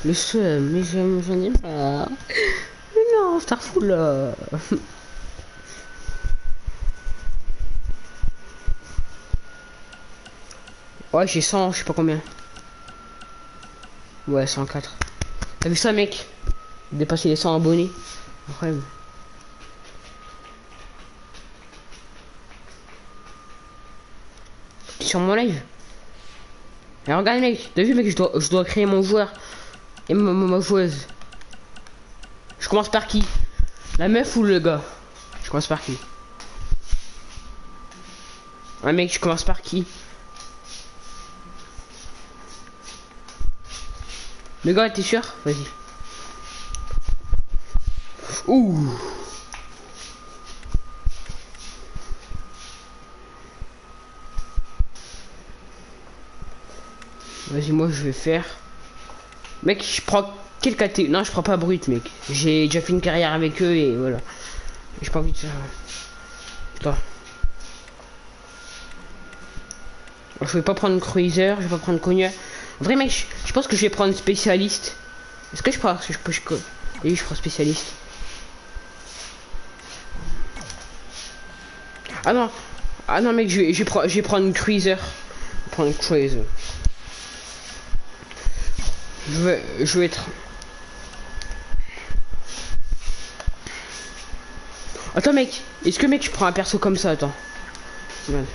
Le seul, mais j'en ai pas. Mais non, Starfall là. Ouais, j'ai 100, je sais pas combien. Ouais, 104. T'as vu ça, mec? Dépasser les 100 abonnés. Incroyable. T'es sur mon live. Et regarde, mec. T'as vu, mec, je dois créer mon joueur. Et ma joueuse. Je commence par qui? La meuf ou le gars? Je commence par qui? Ouais, mec, je commence par qui? Le gars, t'es sûr? Vas-y. Ouh. Vas-y, moi je vais faire. Mec, je prends quelle catégorie? Non, je prends pas brut, mec. J'ai déjà fait une carrière avec eux et voilà. J'ai pas envie de faire. Putain. Je vais pas prendre cruiser, je vais pas prendre cogneur. En vrai, mec, je pense que je vais prendre spécialiste. Est-ce que je prends. Oui, je prends spécialiste. Ah non. Ah non, mec, je vais prendre une cruiser. Je vais prendre une cruiser. Je vais être. Attends, mec, est-ce que, mec, je prends un perso comme ça? Attends. Merde.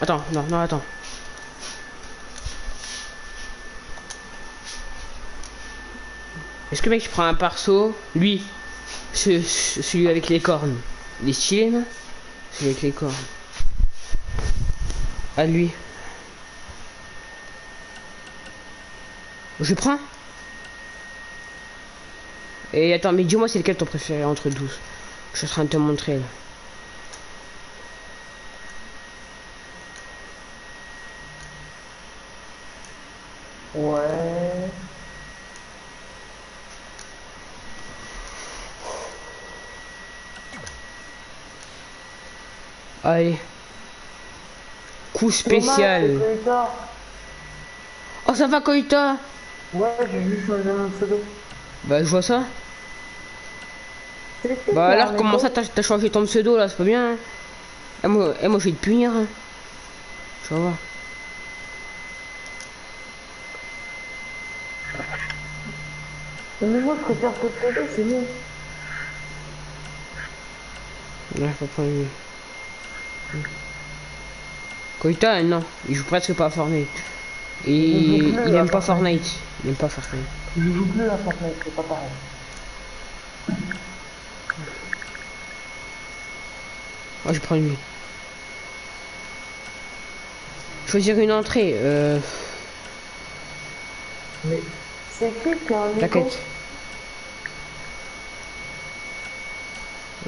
Attends, non, non, attends. Est-ce que, mec, je prends un perso? Lui, celui avec les cornes. Il est stylé, non? Celui avec les cornes. Ah, lui. Je prends. Et attends, mais dis-moi, c'est lequel ton préféré entre 12? Je suis en train de te montrer là. Ouais. Allez. Coup spécial. Oh, ça va, Koïta? Ouais, j'ai juste changé mon pseudo. Bah, je vois ça. Bah, alors, comment ça, t'as changé ton pseudo là? C'est pas bien, hein? Moi, je vais te punir, hein. Tu vas voir. Mais moi, je préfère ce pseudo, c'est mieux. Là, faut prendre une. Koïta, non, il joue presque pas à Fortnite. Et il aime pas Fortnite. Il aime pas Fortnite. Je joue plus à Fortnite, c'est pas pareil. Moi, je prends lui. Choisir une entrée. Mais c'est qui a un écho? T'inquiète.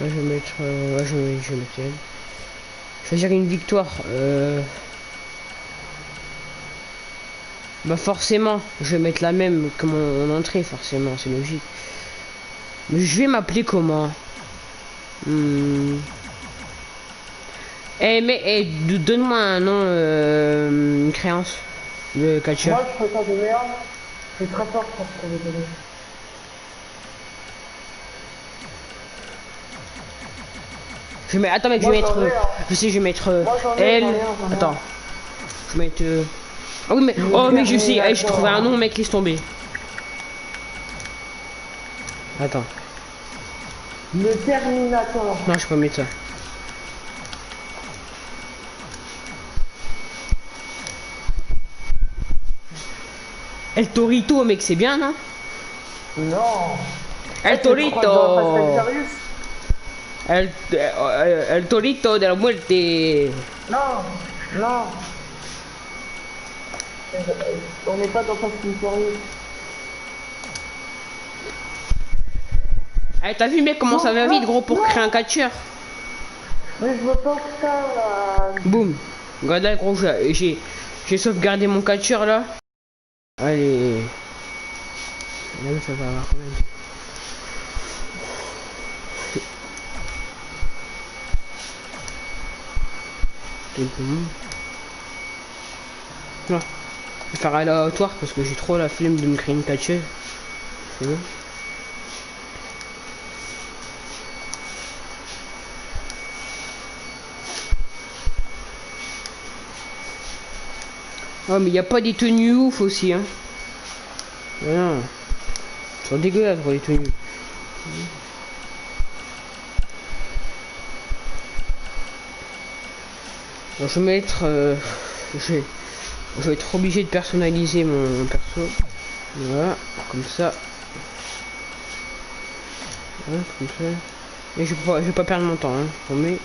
Là, je vais mettre. Ouais, je vais mettre elle. Choisir une victoire. Bah forcément, je vais mettre la même que mon entrée, forcément, c'est logique. Mais je vais m'appeler comment? Eh mais donne-moi un nom, une créance de catcheur. Moi, je ferais pas de merde. C'est très fort pour trouver des noms. Je vais mettre. Attends mec, je vais mettre. Je sais, je vais mettre L. Attends. Je vais mettre. Ah oui mais. Oh mec, je sais. Hey, j'ai trouvé un nom, mec, laisse tomber. Attends. Le Terminator. Non, je peux pas mettre ça. El Torito, mec, c'est bien, non? Non. El Torito. El Torito de la muerte. Non, non. On n'est pas dans Fast and Furious. Eh, t'as vu, mec, comment ça va vite, gros, pour créer un catcheur? Mais je veux pas que ça. Boum. Regarde là, gros, j'ai sauvegardé mon catcheur là. Allez. Là, ça va avoir quand même. C'est bon. Ah. vais faire aléatoire parce que j'ai trop la flemme de me créer une catcheuse. C'est bon. Oh mais il n'y a pas des tenues ouf aussi hein. Non. Ils sont dégueulasses pour les tenues. Bon, je vais mettre je vais être obligé de personnaliser mon perso. Voilà, comme ça. Voilà, comme ça. Et je vais pas perdre mon temps, hein. Promets.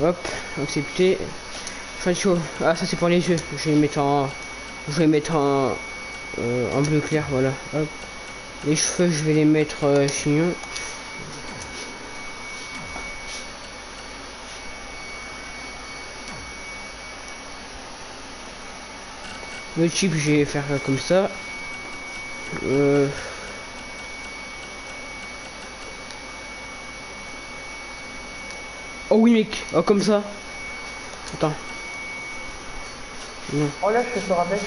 Hop, accepter. Fin de show. Ah ça c'est pour les yeux. Je vais mettre en. Je vais mettre en bleu clair, voilà. Hop. Les cheveux je vais les mettre chignons. Le chip je vais faire comme ça. Oh oui mec, oh comme ça. Attends. Non. Oh là, je te rappelle.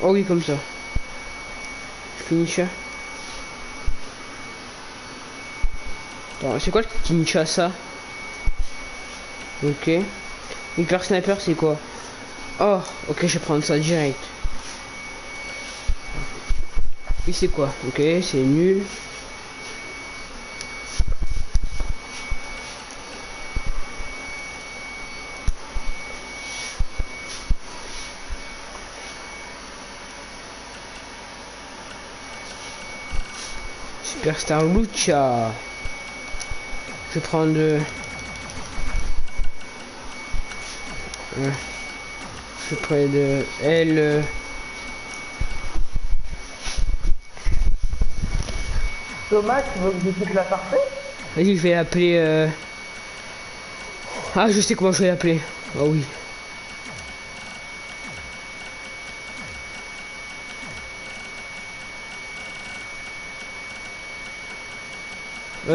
Oh oui comme ça. Je finis ça. Attends, c'est quoi le Kinshasa? Ok. Hyper sniper c'est quoi? Oh, ok je vais prendre ça direct. Et c'est quoi? Ok, c'est nul. Superstar Lucha. Je vais prendre je prends de L. Thomas, tu veux que je pique la parfait? Vas-y, je vais l'appeler. Ah, je sais comment je vais l'appeler. Oh oui.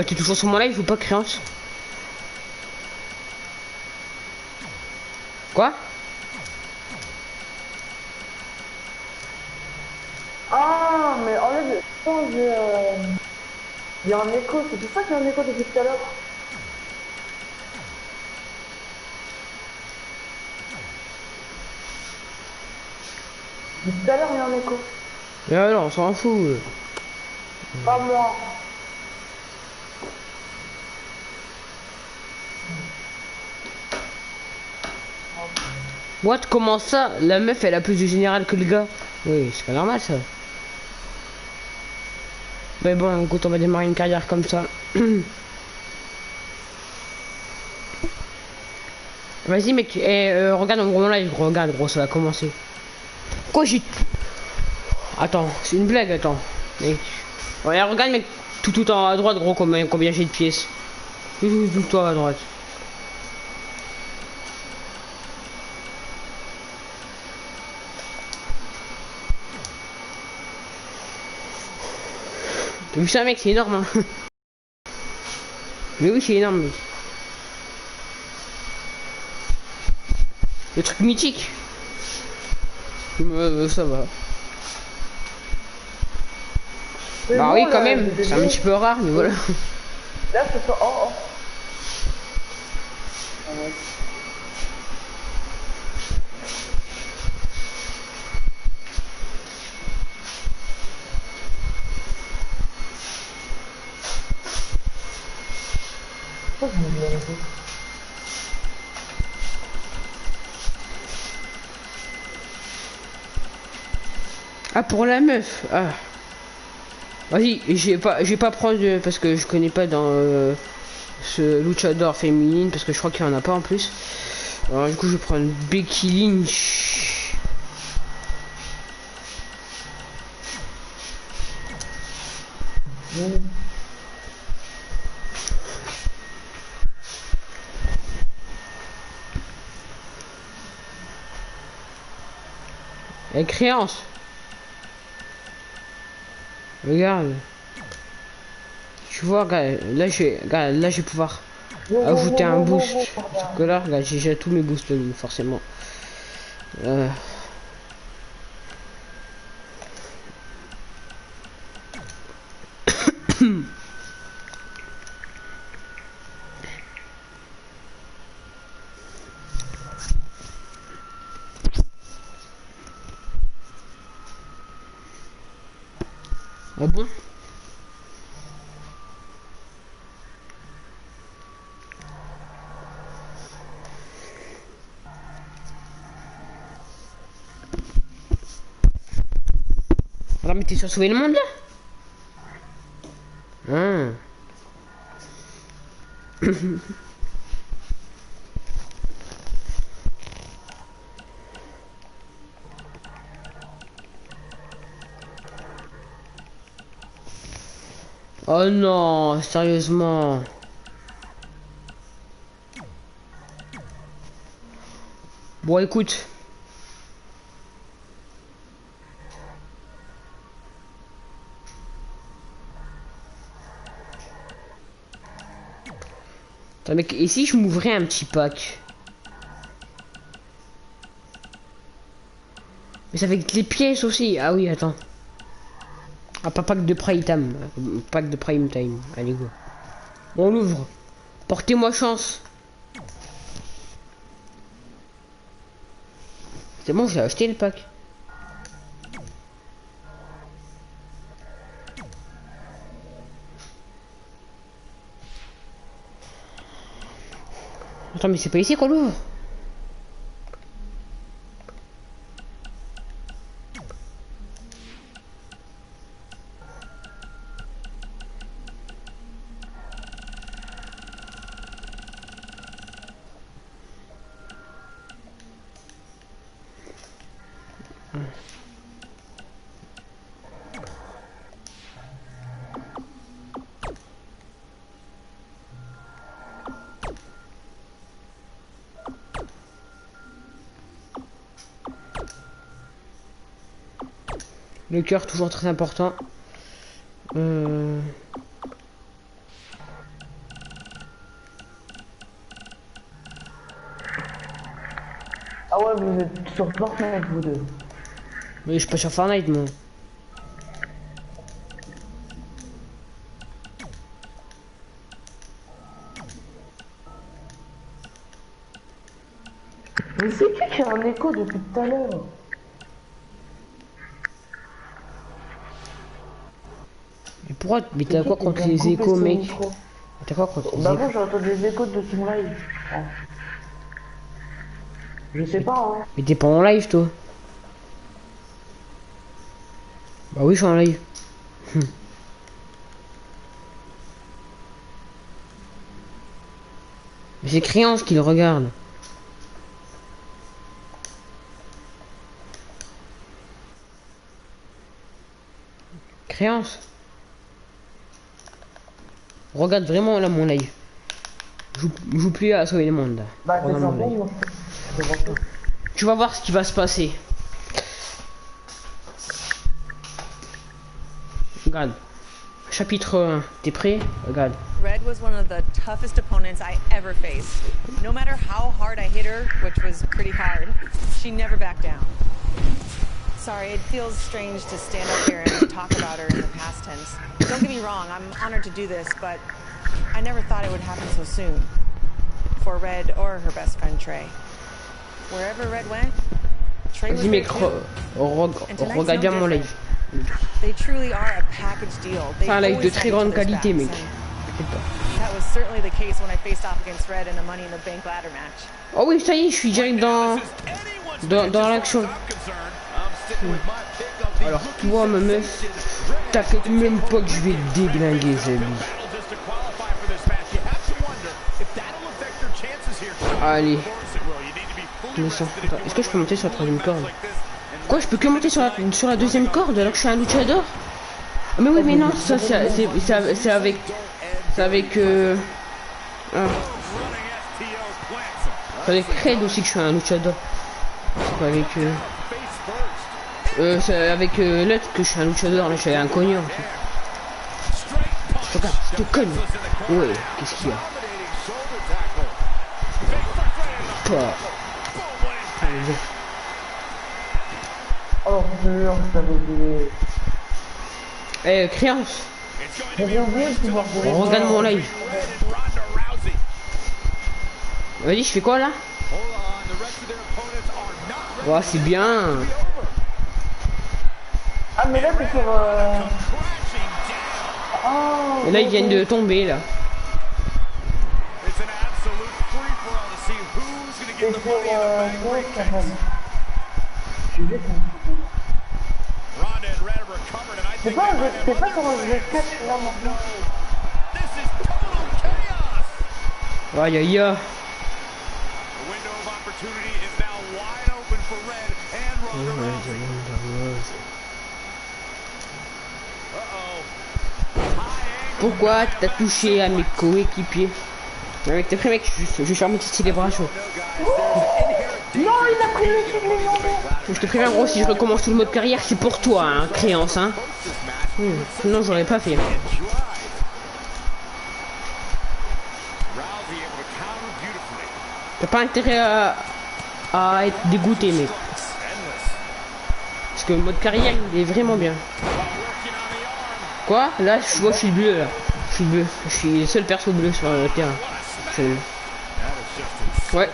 T'es toujours sur mon live ou pas, créance? Quoi? Ah, mais enlève, je pense, il y a un écho, c'est pour ça qu'il y a un écho depuis tout à l'heure. Depuis tout à l'heure, il y a un écho. Mais alors, on s'en fout. Pas moi. What? Comment ça? La meuf, elle a plus de général que le gars? Oui, c'est pas normal ça. Mais bon, écoute, on va démarrer une carrière comme ça. Vas-y, mec, regarde mon live, regarde, gros, ça va commencer. Quoi, j'ai. Attends, c'est une blague, attends. Mec. Ouais, regarde, mec, tout en à droite, gros, combien j'ai de pièces. Tout à droite. T'as vu ça, mec, c'est énorme, hein. Mais oui, c'est énorme, mec. Le truc mythique. Ça va. Mais Bah bon, oui, là, quand même. j'ai C'est un petit peu rare, mais voilà. Là, ce soir. Oh, oh. Pourquoi je me dis la musique? Ah, pour la meuf. Ah. Vas-y, je vais pas prendre parce que je connais pas dans ce luchador féminine parce que je crois qu'il y en a pas en plus. Alors du coup, je vais prendre Becky Lynch. Et créance. Regarde. Tu vois, regarde, là je vais pouvoir ajouter un boost. Parce que là, regarde, j'ai déjà tous mes boosts, forcément. Ah bon? Alors, mais t'es sur sauver le monde là? Ah. Oh non, sérieusement. Bon, écoute. Attends, mec, et si je m'ouvrais un petit pack? Mais ça fait que les pièces aussi. Ah oui, attends. Ah, pas pack de prime time. Pack de prime time. Allez, go. On l'ouvre. Portez-moi chance. C'est bon, j'ai acheté le pack. Attends, mais c'est pas ici qu'on l'ouvre. Le cœur, toujours très important. Ah ouais, vous êtes sur Fortnite, vous deux. Mais je suis pas sur Fortnite, moi. Mais c'est qui a un écho depuis tout à l'heure? Mais pourquoi? Mais t'as quoi contre les échos, mec? T'as quoi contre les Bah échos? moi j'ai entendu des échos de son live. Ah. Je sais pas, hein. Mais t'es pas en live, toi? Bah oui, je suis en live. Mais c'est Créance qui le regarde. Créance. Regarde vraiment là mon live. Joue plus à sauver le monde. Bah c'est Regarde mon sympa, live. moi. C'est sympa. Tu vas voir ce qui va se passer. Regarde. Chapitre 1. T'es prêt? Regarde. Red was one of the toughest opponents I ever faced. No matter how hard I hit her, which was pretty hard, she never backed down. Sorry, it feels strange to stand up here and talk about her in the past tense. Don't get me wrong, I'm honored to do this, but I never thought it would happen so soon. For Red or her best friend Trey. Wherever Red went, Trey was Dis there mec, too. And tonight's regarde bien no mon different. live. They truly are a package deal. C'est un live de always très have each grande other's qualité, backs, mec. and T'inquiète pas. that was certainly the case when I faced off against Red in a Money in the Bank ladder match. Oh oui, ça y est, je suis direct dans l'action. Alors toi, ma meuf, t'inquiète même pas que je vais te déglinguer, Zeb. Allez. Est-ce que je peux monter sur la troisième corde? Quoi, je peux que monter sur la deuxième corde alors que je suis un luchador? Ah, mais oui, mais non, ça c'est avec... C'est avec... Ah. C'est avec Red aussi que je suis un luchador. C'est pas avec... c'est avec l'autre que je suis un luchador, là je suis un cogneur. En fait. Regarde, je te cogne. Ouais, qu'est-ce qu'il y a? Oh pur, je t'avais oublié. Eh, créance. J'avais oublié le pouvoir de On regarde mon live. Vas-y, je fais quoi là? Ouais, c'est bien. Ah mais là c'est sur... Oh, Et là, ils viennent de tomber là. c'est sur... gauche, en fait. C'est pas sur un jeu 4 là maintenant. Aïe aïe aïe. Pourquoi t'as touché à mes coéquipiers? Avec tes prêts mec, je vais faire mon petit célébration. Non, il a pris le truc légendaire. Je te préviens gros, si je recommence tout le mode carrière, c'est pour toi, hein, créance, hein. Sinon j'aurais pas fait. T'as pas intérêt à être dégoûté, mec. Parce que le mode carrière, il est vraiment bien. Quoi? Là, je vois, je suis bleu, là. Je suis bleu. Je suis le seul perso bleu sur le terrain. Ouais.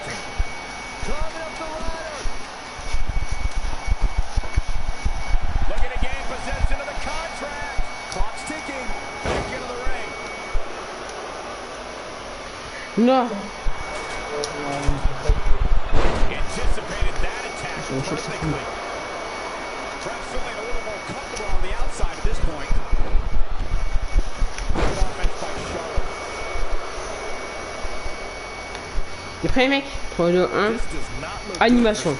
Non. T'es prêt mec? 3, 2, 1. Animation.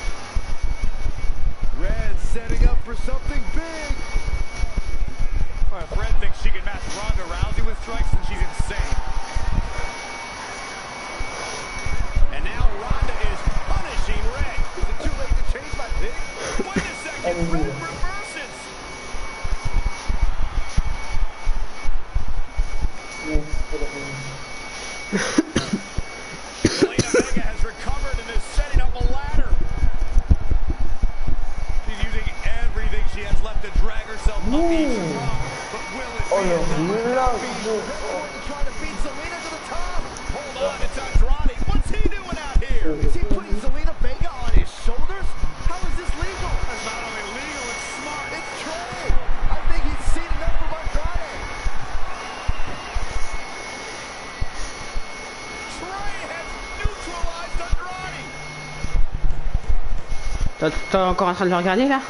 T'es encore en train de le regarder là?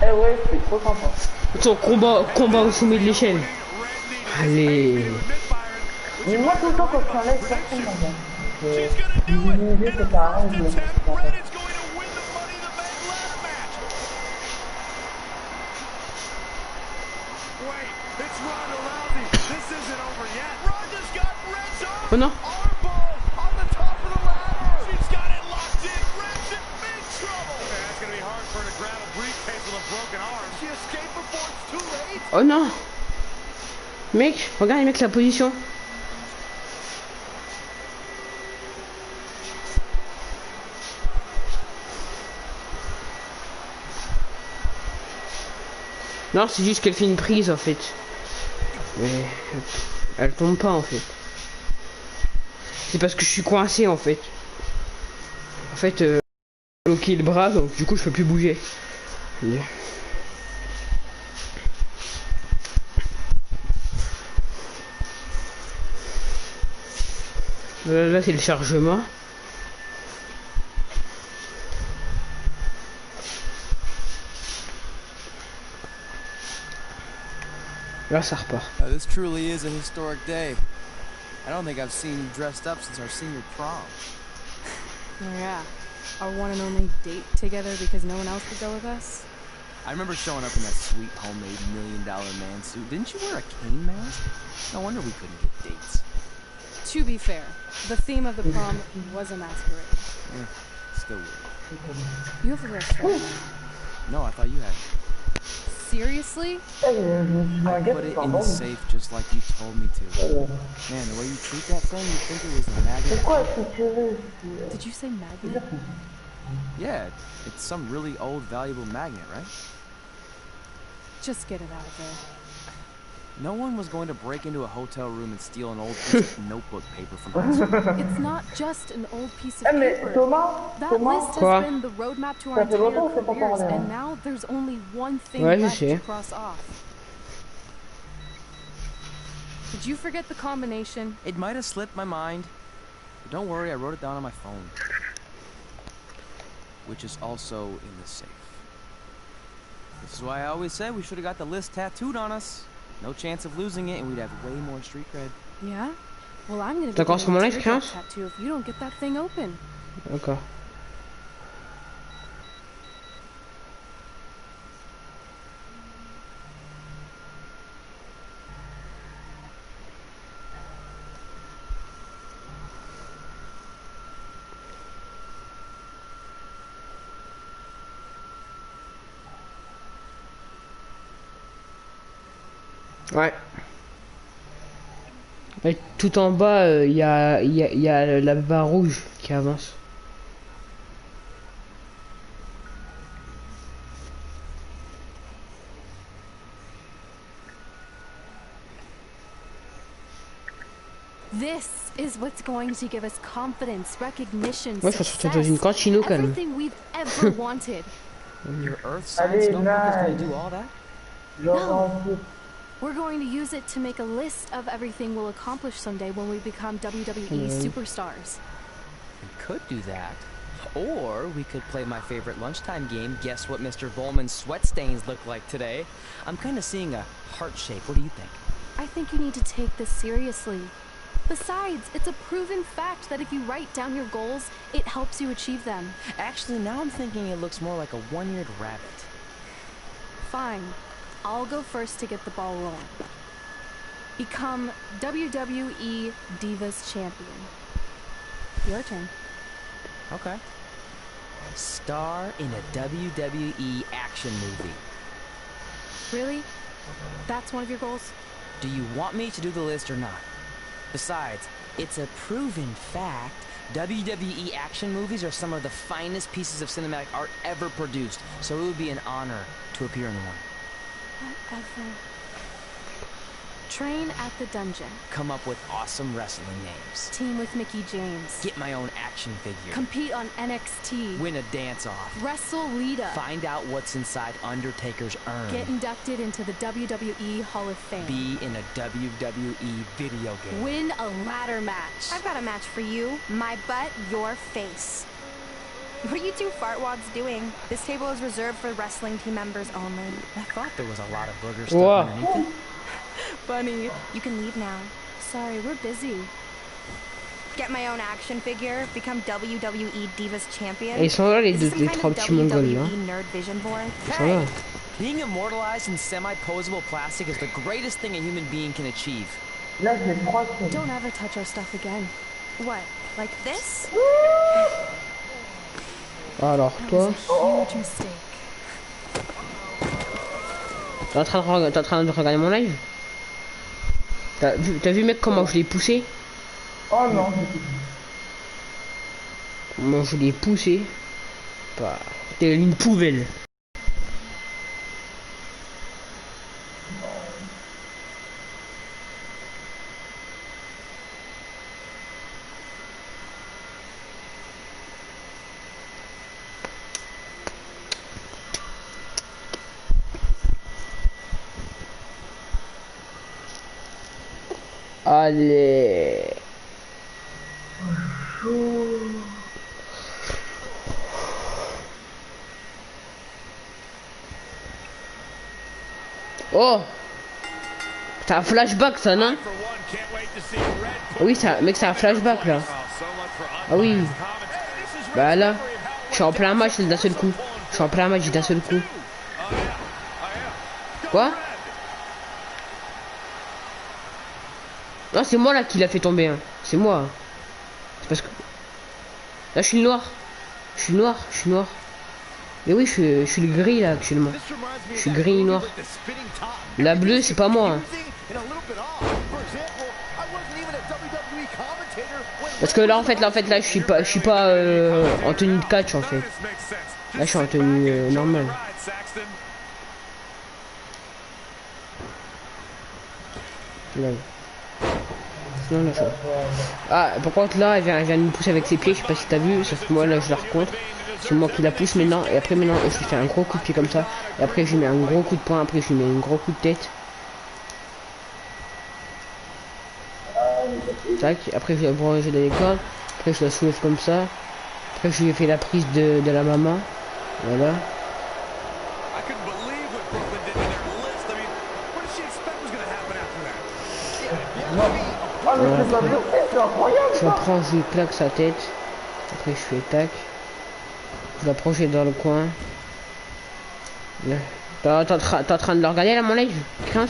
Eh ouais, c'est trop sympa. Son combat au sommet de l'échelle. Allez. Mais moi tout le temps quand je suis en live, personne m'en vient. L'idée c'est ça arrange le truc en fait. Oh non. Oh non. Mec, regarde mec la position. Non, c'est juste qu'elle fait une prise en fait. Mais elle tombe pas en fait. C'est parce que je suis coincé en fait. En fait, bloqué le bras, donc du coup je peux plus bouger. Là c'est le chargement. Là ça repart. This truly is a historic day. I don't think I've seen you dressed up since our senior prom. Oh yeah, our one and only date together because no one else would go with us. I remember showing up in that sweet homemade $1 million man suit. Didn't you wear a cane mask? No wonder we couldn't get dates. To be fair, the theme of the prom was a masquerade. Still weird. You have a wrist, right? No, I thought you had. Seriously? Je me suis I inquiète, put it c'est in bon. the safe just like you told me to. Man, the way you treat that thing, you'd think it was a magnet. Pourquoi si tu veux Did you say magnet? Yeah, it's some really old, valuable magnet, right? Just get it out of there. No one was going to break into a hotel room and steal an old piece of notebook paper from us. It's not just an old piece of Eh mais paper. Thomas, That list Quoi? has been the roadmap to our Ça fait longtemps entire que c'est pas careers, parlé, hein. and now there's only one thing Ouais, je left to sais. cross off. Did you forget the combination? It might have slipped my mind. But don't worry, I wrote it down on my phone. Which is also in the safe. This is why I always said we should have got the list tattooed on us. No chance of losing it, and we'd have way more street cred. Yeah? Well, I'm gonna be D'accord, getting sur mon a live, teardrop 15? tattoo if you don't get that thing open. D'accord. Ouais. Et tout en bas, il y a la barre rouge qui avance. This is what's going to give us confidence, recognition, Ouais, je pense que dans une success, cantine quand même. everything we've ever wanted. Your Earth science Allez, notebook is going nice. to do all that? Genre, We're going to use it to make a list of everything we'll accomplish someday when we become WWE superstars. We could do that. Or we could play my favorite lunchtime game, Guess What Mr. Bowman's Sweat Stains Look Like Today. I'm kind of seeing a heart shape. What do you think? I think you need to take this seriously. Besides, it's a proven fact that if you write down your goals, it helps you achieve them. Actually, now I'm thinking it looks more like a one-eared rabbit. Fine. I'll go first to get the ball rolling. Become WWE Divas Champion. Your turn. Okay. Star in a WWE action movie. Really? That's one of your goals? Do you want me to do the list or not? Besides, it's a proven fact. WWE action movies are some of the finest pieces of cinematic art ever produced, so it would be an honor to appear in one. Whatever. Train at the dungeon. Come up with awesome wrestling names. Team with Mickey James. Get my own action figure. Compete on NXT. Win a dance-off. Wrestle Lita. Find out what's inside Undertaker's urn. Get inducted into the WWE Hall of Fame. Be in a WWE video game. Win a ladder match. I've got a match for you. My butt, your face. What are you two fartwads doing? This table is reserved for wrestling team members only. I thought there was a lot of booger stuff Wow. underneath it. Funny. You can leave now. Sorry, we're busy. Get my own action figure. Become WWE Divas Champion. Et ils sont là les, Is deux, this some les kind trois of petits mongols là. WWE nerd vision board? Ils sont là. Being immortalized in semi-posable plastic is the greatest thing a human being can achieve. là j'ai 3 secondes. Don't ever touch our stuff again. What? Like this? Alors That toi, was a huge mistake. t'es en train de regarder mon live? T'as vu mec comment je l'ai poussé? Oh non, Comment je l'ai poussé? Bah, t'es une poubelle. Allez. Oh, c'est un flashback ça, non? Oui, ça, mec, c'est un flashback là. Ah oui. Bah là, je suis en plein match d'un seul coup. Je suis en plein match d'un seul coup. Quoi? Non, c'est moi là qui l'a fait tomber. Hein. C'est moi. C'est parce que... Là, je suis noir. Je suis noir. Je suis noir. Et oui, je suis le gris là actuellement. Je suis gris et noir. La bleue, c'est pas moi. Hein. Parce que là, en fait, là, je suis pas en tenue de catch en fait. Là, je suis en tenue normale. Là. Non, là, ah, par contre, là, elle vient de me pousser avec ses pieds. Je sais pas si t'as vu, sauf que moi, là, je la rencontre. C'est moi qui la pousse maintenant. Et après, maintenant, je lui fais un gros coup de pied comme ça. Et après, je lui mets un gros coup de poing. Après, je lui mets un gros coup de tête. Tac. Après, je vais bronger les cordes. Après, je la soulève comme ça. Après, je lui ai fait la prise de la maman. Voilà. Voilà. Je la prends, je lui claque sa tête. Après, je fais tac. Je la projette dans le coin. T'es en train de le regarder là, mon live, Cringe?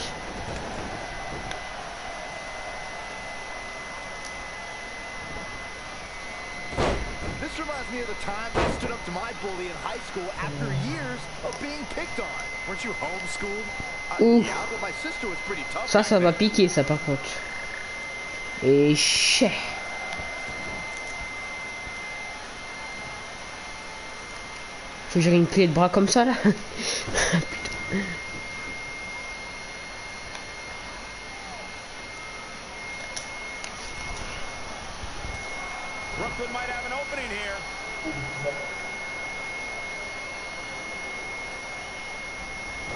This reminds me of the time I stood up to my bully in high school after years of being picked on. Weren't you homeschooled? Yeah, but my sister was pretty tough. Ça va piquer, ça par contre. Et chais. Faut que j'ai une clé de bras comme ça là. Putain. Brooklyn might have an opening here.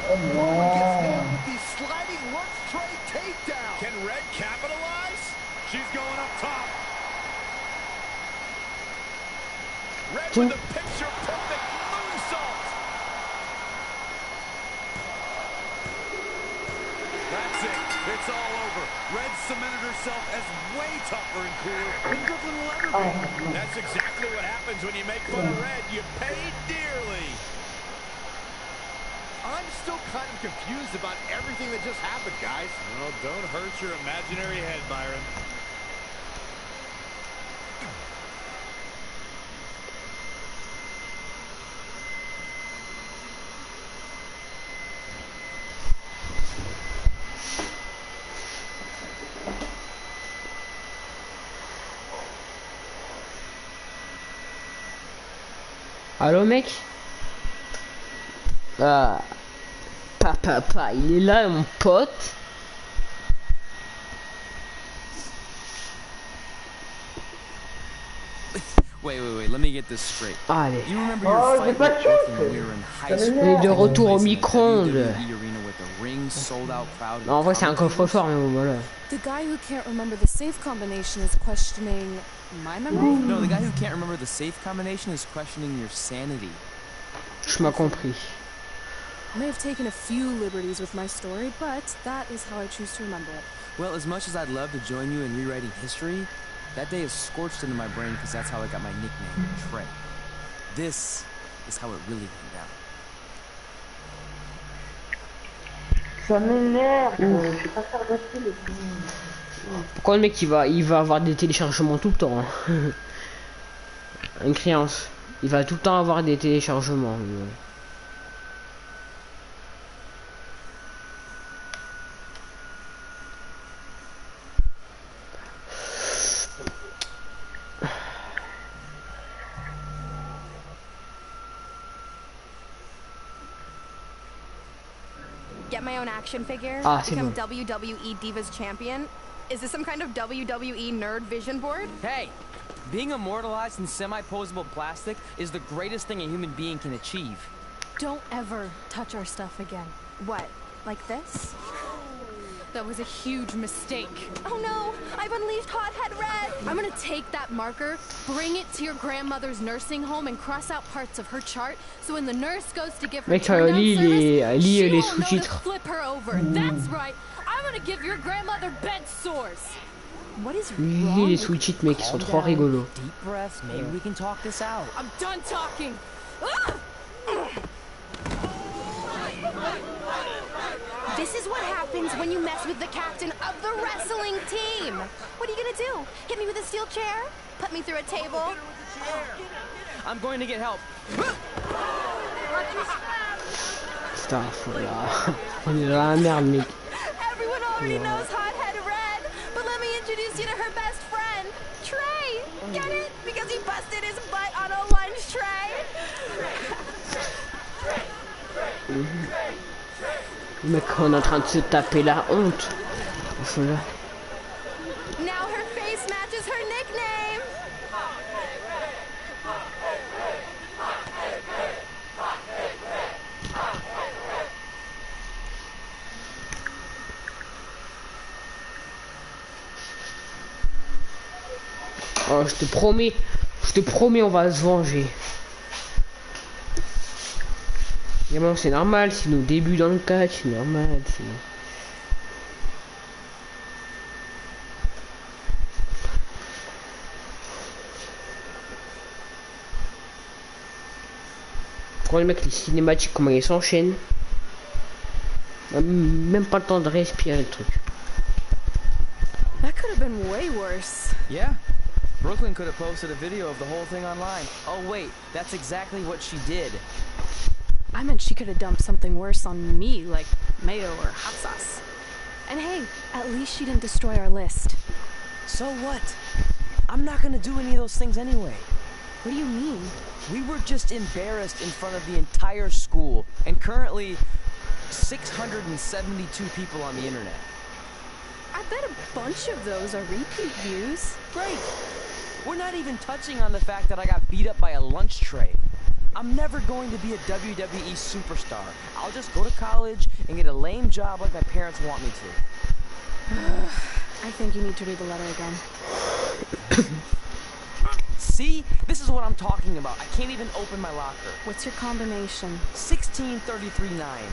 Roman gets nailed with these sliding rough trade takedown. Can Red capitalize? She's going up top. Red with the picture perfect moonsault. That's it. It's all over. Red cemented herself as way tougher and cooler than Brooklyn will ever be. That's exactly what happens when you make fun of Red. You pay dearly. I'm still kind of confused about everything that just happened, guys. Well, don't hurt your imaginary head, Byron. Allô mec? Ah, papa, il est là mon pote. Wait, let me get this straight. Allez. You remember your fight with Brooklyn when we were in high school? Et de retour au micro-ondes. En vrai c'est un coffre-fort mais bon, voilà. The guy who can't remember the safe combination is questioning my memory? No, the guy who can't remember the safe combination is questioning your sanity. Je m'as compris. I may have taken a few liberties with my story, but that is how I choose to remember it. Well, as much as I'd love to join you in rewriting history, that day is scorched into my brain because that's how I got my nickname, Trey. This is how it really went down. Ça m'énerve, je vais pas faire de style. Pourquoi le mec il va avoir des téléchargements tout le temps hein. Une créance. Il va tout le temps avoir des téléchargements. Get my own action figure, become WWE Divas Champion. Is this some kind of WWE nerd vision board? Hey, being immortalized in semi-posable plastic is the greatest thing a human being can achieve. Don't ever touch our stuff again. What, like this? That was a huge mistake. Oh no, I've unleashed Hothead Red! I'm gonna take that marker, bring it to your grandmother's nursing home and cross out parts of her chart, so when the nurse goes to give her turn-down service, she will know to flip her over. That's right, I'm gonna give your grandmother bed sores. What is wrong? Les sous-titres mec, ils sont trop rigolos. Deep breaths, maybe we can talk this out. I'm done talking. This is what happens when you mess with the captain of the wrestling team. What are you gonna do? Hit me with a steel chair? Put me through a table? I'm going to get help. Putain, là. On est dans la merde, mec. Everyone already knows Hothead Red, but let me introduce you to her best friend, Trey. Get it? Because he busted his butt on a lunch tray. Mec, on est en train de se taper la honte. Là. Now her face matches her nickname. Oh, je te promets, on va se venger. Et bon, c'est normal, c'est nos débuts dans le catch, c'est normal. Pour les mecs, les cinématiques, comment ils s'enchaînent. Même pas le temps de respirer le truc. That could have been way worse. Yeah. Brooklyn could have posted a video of the whole thing online. Oh wait, that's exactly what she did. I meant she could have dumped something worse on me, like mayo or hot sauce. And hey, at least she didn't destroy our list. So what? I'm not gonna do any of those things anyway. What do you mean? We were just embarrassed in front of the entire school, and currently 672 people on the internet. I bet a bunch of those are repeat views. Great! We're not even touching on the fact that I got beat up by a lunch tray. I'm never going to be a WWE superstar. I'll just go to college and get a lame job like my parents want me to. I think you need to read the letter again. See? This is what I'm talking about. I can't even open my locker. What's your combination? 1633-9, I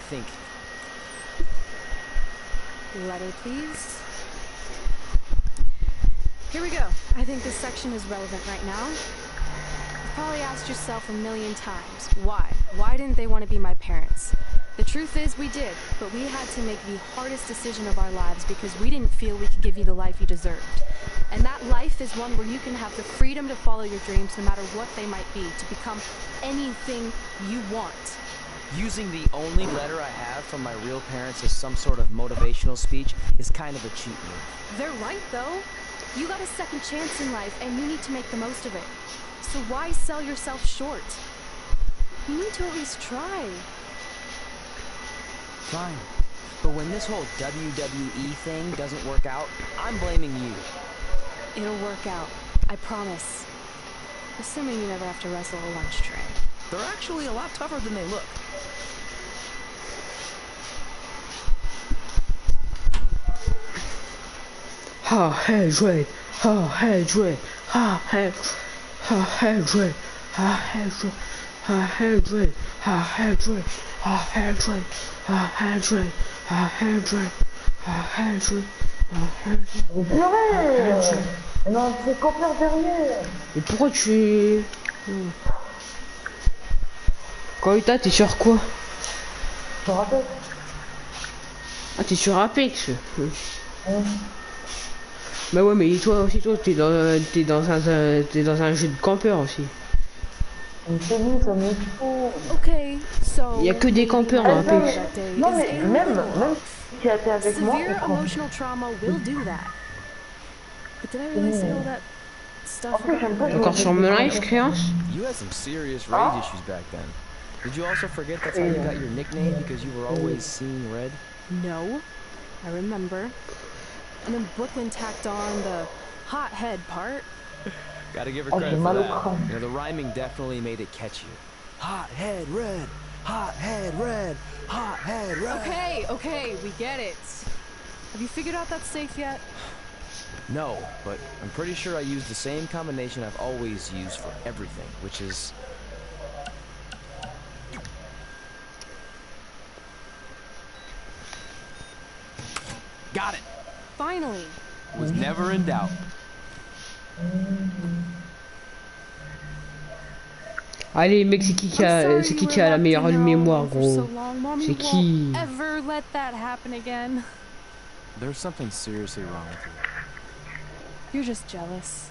think. Letter, please. Here we go. I think this section is relevant right now. You've probably asked yourself a million times, why? Why didn't they want to be my parents? The truth is we did, but we had to make the hardest decision of our lives because we didn't feel we could give you the life you deserved. And that life is one where you can have the freedom to follow your dreams no matter what they might be, to become anything you want. Using the only letter I have from my real parents as some sort of motivational speech is kind of a cheat move. They're right, though. You got a second chance in life, and you need to make the most of it. So why sell yourself short? You need to at least try. Fine. But when this whole WWE thing doesn't work out, I'm blaming you. It'll work out. I promise. Assuming you never have to wrestle a lunch tray. They're actually a lot tougher than they look. Hydrate, hydrate, hydrate, hydrate, hydrate, hydrate, hydrate, hydrate, hydrate, hydrate, hydrate. Mais purée! Non, c'est complètement dernier. Mais pourquoi tu... Koita, t'es sur quoi? Je me rappelle. Ah, t'es sur Apex. Bah ouais, mais toi aussi, toi, t'es dans un jeu de campeur aussi. C'est nul, ça me fout. Okay, so Il y a que des campeurs dans Apex. Non, mais même si tu as été avec moi, severe emotional trauma will do that. But did I really say all that stuff? En fait, j'aime pas jouer Encore sur mon live, créance? You had some serious rage issues back then. Did you also forget that's how you got your nickname because you were always seeing red? No, I remember. And then Brooklyn tacked on the hot head part. Gotta give her credit for that. You know, the rhyming definitely made it catchy. Hot head red, hot head red, hot head red. Okay, we get it. Have you figured out that safe yet? No, but I'm pretty sure I used the same combination I've always used for everything, which is... Got it! Finally. Was never in doubt. Allez, mec, c'est qui a la meilleure mémoire, gros? C'est qui? Ever let that happen again? There's something seriously wrong with you. You're just jealous.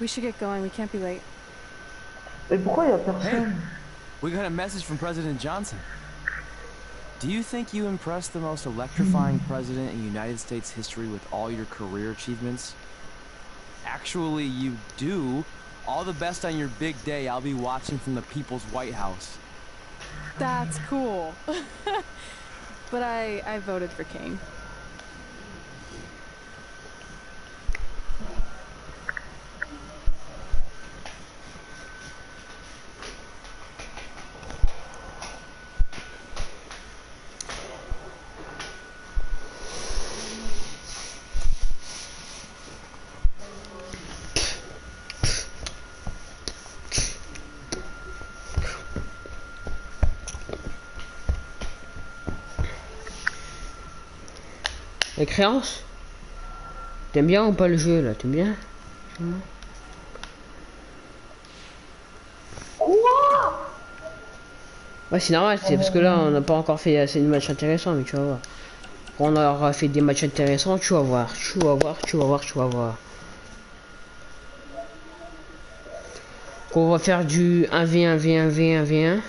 We should get going. We can't be late. Mais pourquoi il y a personne? We got a message from President Johnson. Do you think you impressed the most electrifying president in United States history with all your career achievements? Actually, you do. All the best on your big day. I'll be watching from the People's White House. That's cool. But I voted for Kane. Les créances? T'aimes bien ou pas le jeu là? T'aimes bien? Ouais, c'est normal, c'est parce que là on n'a pas encore fait assez de matchs intéressants, mais tu vas voir. Quand on aura fait des matchs intéressants, tu vas voir, tu vas voir, tu vas voir, tu vas voir. Qu'on va faire du 1v1, v1, v1, v1.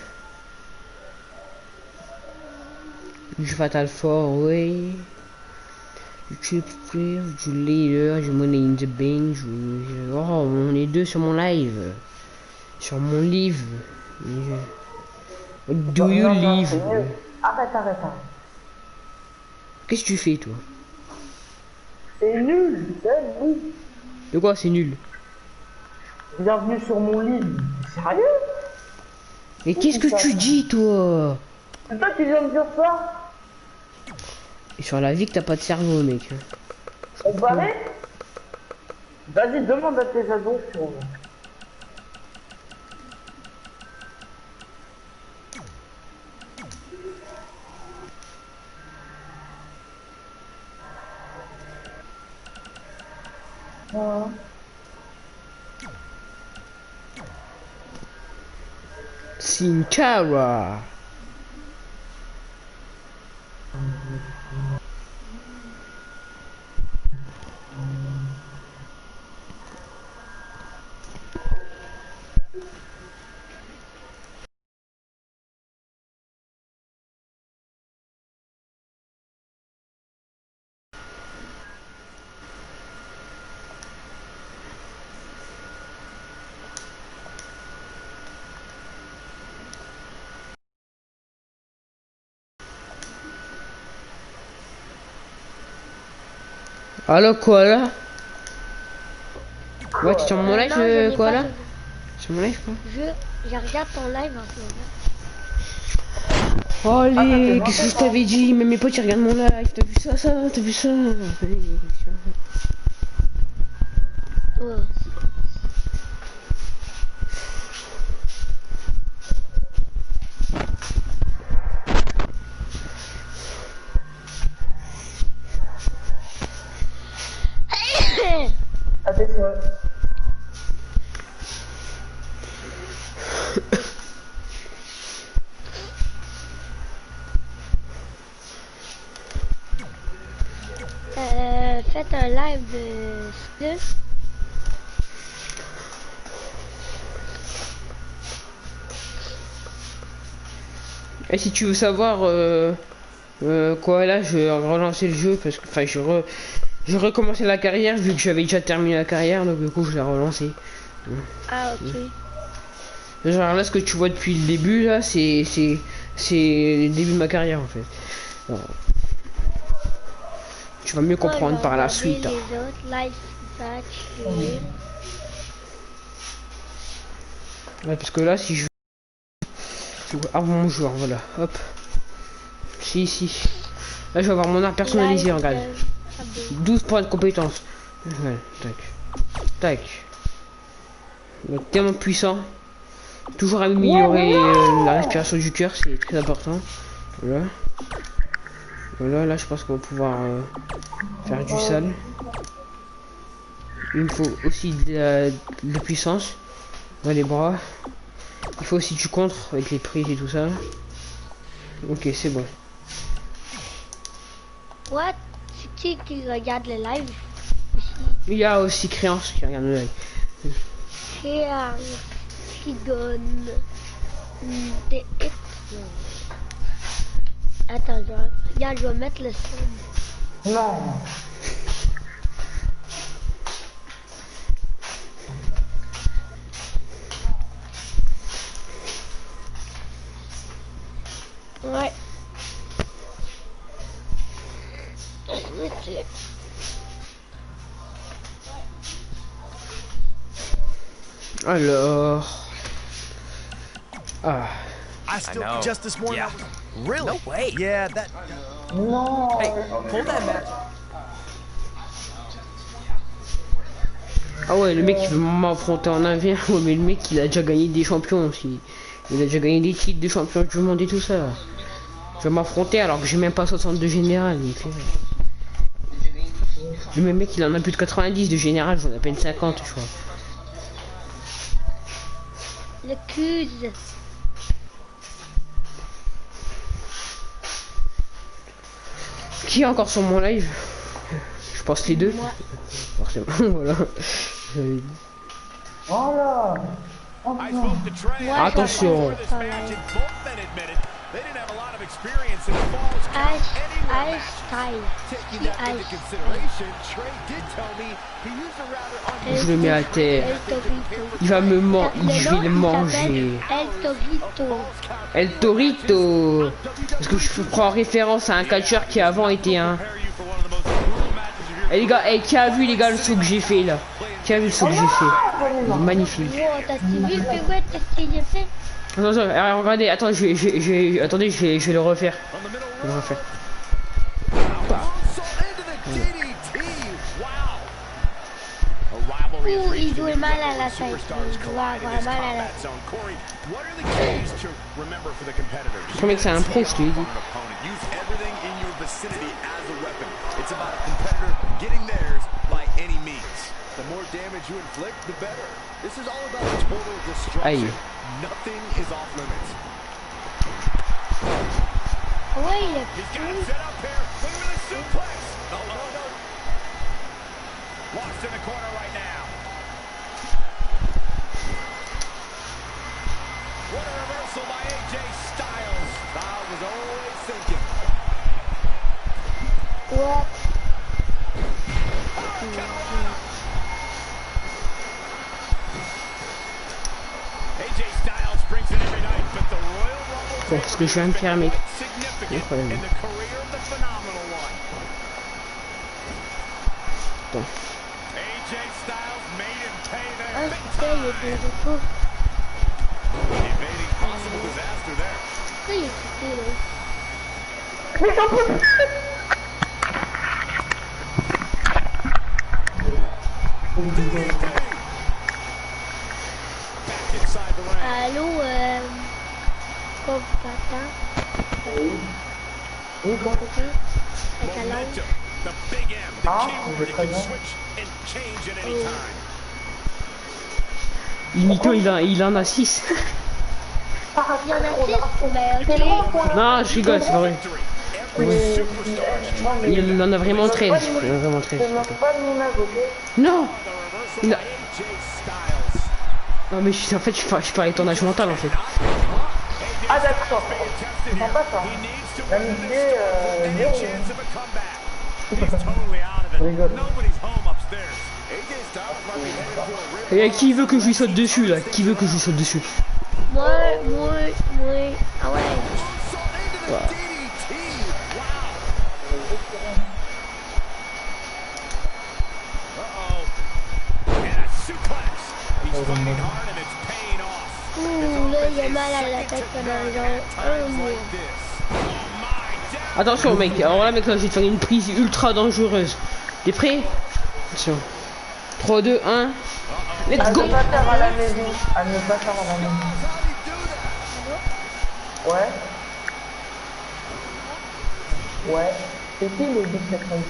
Du Fatal 4, oui. Du Chip Flip, du Leader, du Money in the Bank, oh, on est deux sur mon live. Sur mon livre. Do you live? Arrête. Qu'est-ce que tu fais, toi? C'est nul, c'est nul. De quoi, c'est nul? Bienvenue sur mon livre. Sérieux? Mais qu'est-ce que tu dis, toi? C'est toi qui viens de dire ça? Et sur la vie que t'as pas de cerveau, mec. On va aller? Vas-y, demande à tes ados sur... Sin Cara. Allo, quoi là? Ouais, tu es sur mon live, quoi là? Sur mon live, quoi? Je regarde ton live en ce moment. Oh, allez, qu'est-ce que je t'avais dit? Mais mes potes ils regardent mon live, t'as vu ça, t'as vu ça? Ouais. Attention. Faites un live de ce. Et si tu veux savoir quoi là, je vais relancer le jeu parce que enfin je recommençais la carrière vu que j'avais déjà terminé la carrière, donc du coup je l'ai relancé. Ah ok. Genre là ce que tu vois depuis le début là c'est le début de ma carrière en fait. Alors, tu vas mieux comprendre par la suite. Les autres live match. Ouais, parce que là si je avoir mon joueur, voilà, hop. Si. Là je vais avoir mon art personnalisé, regarde. 12 points de compétence. Ouais, tac. Donc, tellement puissant. Toujours améliorer la respiration du cœur, c'est très important. Voilà, là je pense qu'on va pouvoir faire du sale. Il me faut aussi de la puissance dans les bras. Il faut aussi du contre avec les prises et tout ça. Ok, c'est bon. What? C'est qui regarde le live aussi? Il y a aussi Créance qui regarde le live. Créance qui donne. DX. Attends, regarde, je vais mettre le son. Non. Ouais. Alors. Ah. I still just this morning. Yeah. Really? No way. Yeah, that. Non. Hey, pull that match. Ah ouais, le mec il veut m'affronter en 1v1. Ouais, mais le mec il a déjà gagné des champions aussi. Il a déjà gagné des titres de champion du monde et tout ça. Je vais m'affronter alors que j'ai même pas 62 général. Le même mec il en a plus de 90 de général, j'en ai à peine 50 je crois. Le cuse. Qui est encore sur mon live? Je pense les deux. Moi. Forcément, voilà. Voilà. I spoke to Trey. Ouais, Attention. Before this match, and both men admitted they didn't have a lot of experience in falls count anywhere match. Style. Taking that into consideration, Trey did tell me he used a rather Je le mets à terre. Il va me manger. Je vais le manger. El Torito. El Torito. Parce que je prends référence à un catcheur qui avant était un. Eh les gars, qui a vu les gars le saut que j'ai fait là? Qui a vu le saut que j'ai fait? Il est magnifique. Wow, t'as vu le pirouette, qu'est-ce qu'il a fait? Attends, regardez, attends, attendez, je vais le refaire. Je vais le refaire. Ouh, il jouait mal à la tête. Il jouait vraiment mal à la tête. Je crois que c'est un pro, je te l'ai dit. Aïe. Ouais, il a pris. Lost in the corner right now. What a reversal by AJ Styles. Styles was always thinking. Ouais. AJ Styles brings it every night, but the Royal Rumble Bon, ce que je viens de faire, mec. significant in the career of the phenomenal one. Attends. AJ Styles made him pay Ah, there big putain, il y a time. des recours. Evading possible disaster there. Pourquoi il est quitté là? Back inside the ring. Allô, combattant. Oui, comment ça fait? Avec la langue. Momentum, the big M, the Ah, key on word veut that très can bien. switch and change at any time. Limito, il en a 6. Il y en a 6. Ben, ok. Non, je rigole, c'est pas vrai. Non, mais Il en a vraiment 13. Il en a vraiment 13. c'est même pas de mon âge, ok? Non! The reversal Il a- by AJ Styles. Non, mais en fait, je parlais de ton âge mental en fait. Ah, d'accord. Je comprends pas ça. He needs to La win musée, this zéro. any chance of a comeback. He's totally out of it. Rigole. Nobody's home upstairs. AJ Styles might be headed for a rib. Et qui veut que je lui saute dessus là? Qui veut que je lui saute dessus? Moi. Ah ouais. Into the DDT. Wow. Uh-oh. And a suplex. He's fighting hard and it's paying off. Ouh, là, il a mal à la tête pendant genre 1 mois. Like this. Oh my, down. Attention mec, alors là mec là je vais te faire une prise ultra dangereuse. T'es prêt? Attention. 3, 2, 1. Let's À go! ne pas faire à la maison. À ne pas faire à la maison. Ouais. Ouais. C'est qui le big 90?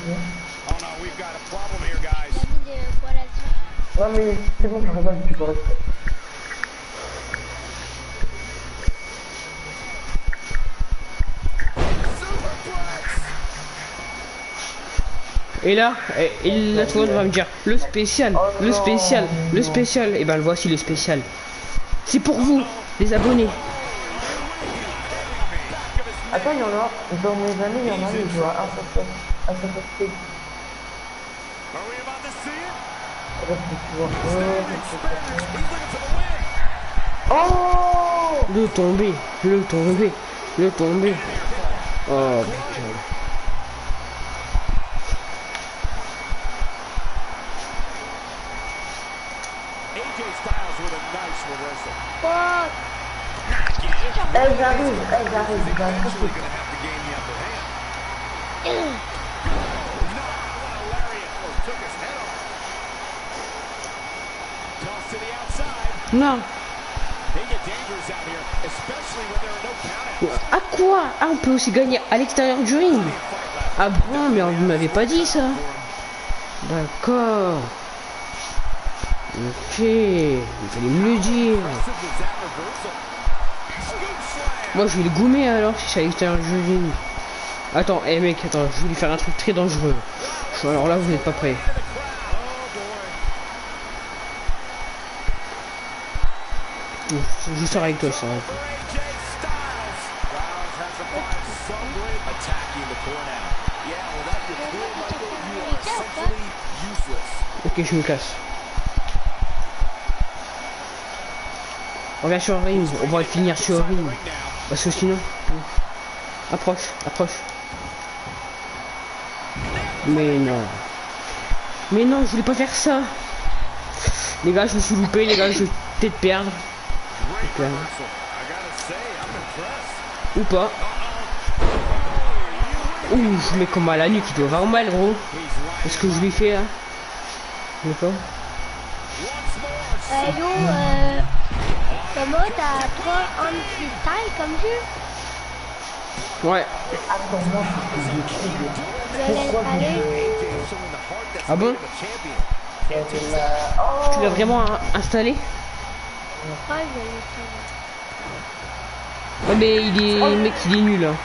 Oh no, we've got a problem here, guys. Il a mis des quoi là-dessus? Non mais c'est bon, je rigole, tu peux rester. Et là, tout le monde va me dire le spécial, le spécial, le spécial. Et ben le voici le spécial. C'est pour vous, les abonnés. Attends, il y en a, dans mes amis, il y en a, ils jouent à Assassin's Creed. Oh! Le tomber, le tomber, le tomber. Oh putain. Fuck. Elles arrivent, Non. À quoi? Ah, on peut aussi gagner à l'extérieur du ring. Ah bon, mais on ne m'avait pas dit ça. D'accord. Ok, il fallait me le dire. Moi je vais le gommer alors si c'est à l'extérieur du ring. Attends, hey mec, attends, je vais lui faire un truc très dangereux. Alors là, vous n'êtes pas prêts. Je sors avec toi, ça. Ok, je me casse. On vient sur le ring, on va finir sur le ring. Parce que sinon... Approche, approche. Mais non. Mais non, je voulais pas faire ça. Les gars, je me suis loupé, les gars, je vais peut-être perdre. Okay. Ou pas. Ouh, je mets comme à la nuque, il doit avoir mal, gros. Qu'est-ce que je lui fais là? Je sais pas. Yo, comment t'as 3 en freestyle comme jeu? Ouais. Ah bon? Tu l'as vraiment installé? Ouais, je vais Ouais, mais il est... mec, il est nul, hein.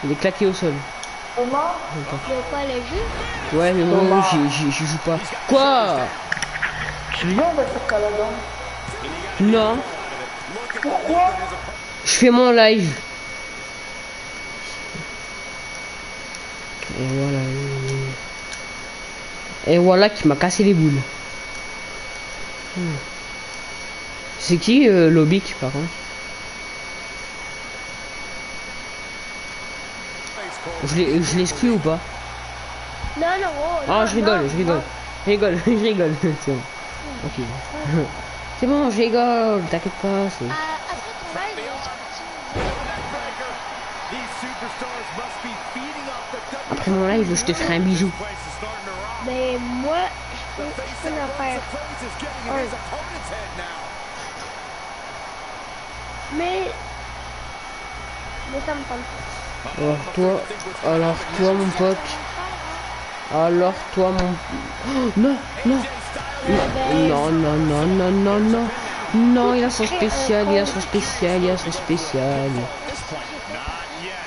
Il est claqué au sol. Comment? de quoi le jeu? Ouais, mais moi, j'y joue pas. Quoi? Viens, on va sur Caladon. Non. Pourquoi? Je fais mon live. Et voilà. Et voilà qui m'a cassé les boules. C'est qui Lobic par contre? Je l'exclus ou pas? Non, non, oh, Ah, non, je rigole, non, je rigole. non. Je rigole, je rigole. C'est bon. Ok. C'est bon, je rigole, t'inquiète pas. Après ton live, Après mon live, je te ferai un bisou. mais moi, je peux en faire un. Mais ça me tente pas. Alors toi mon pote. Alors toi mon... Oh, non, non. Non, non, non, non, non, non. Non, il a son spécial, il a son spécial, il a son spécial.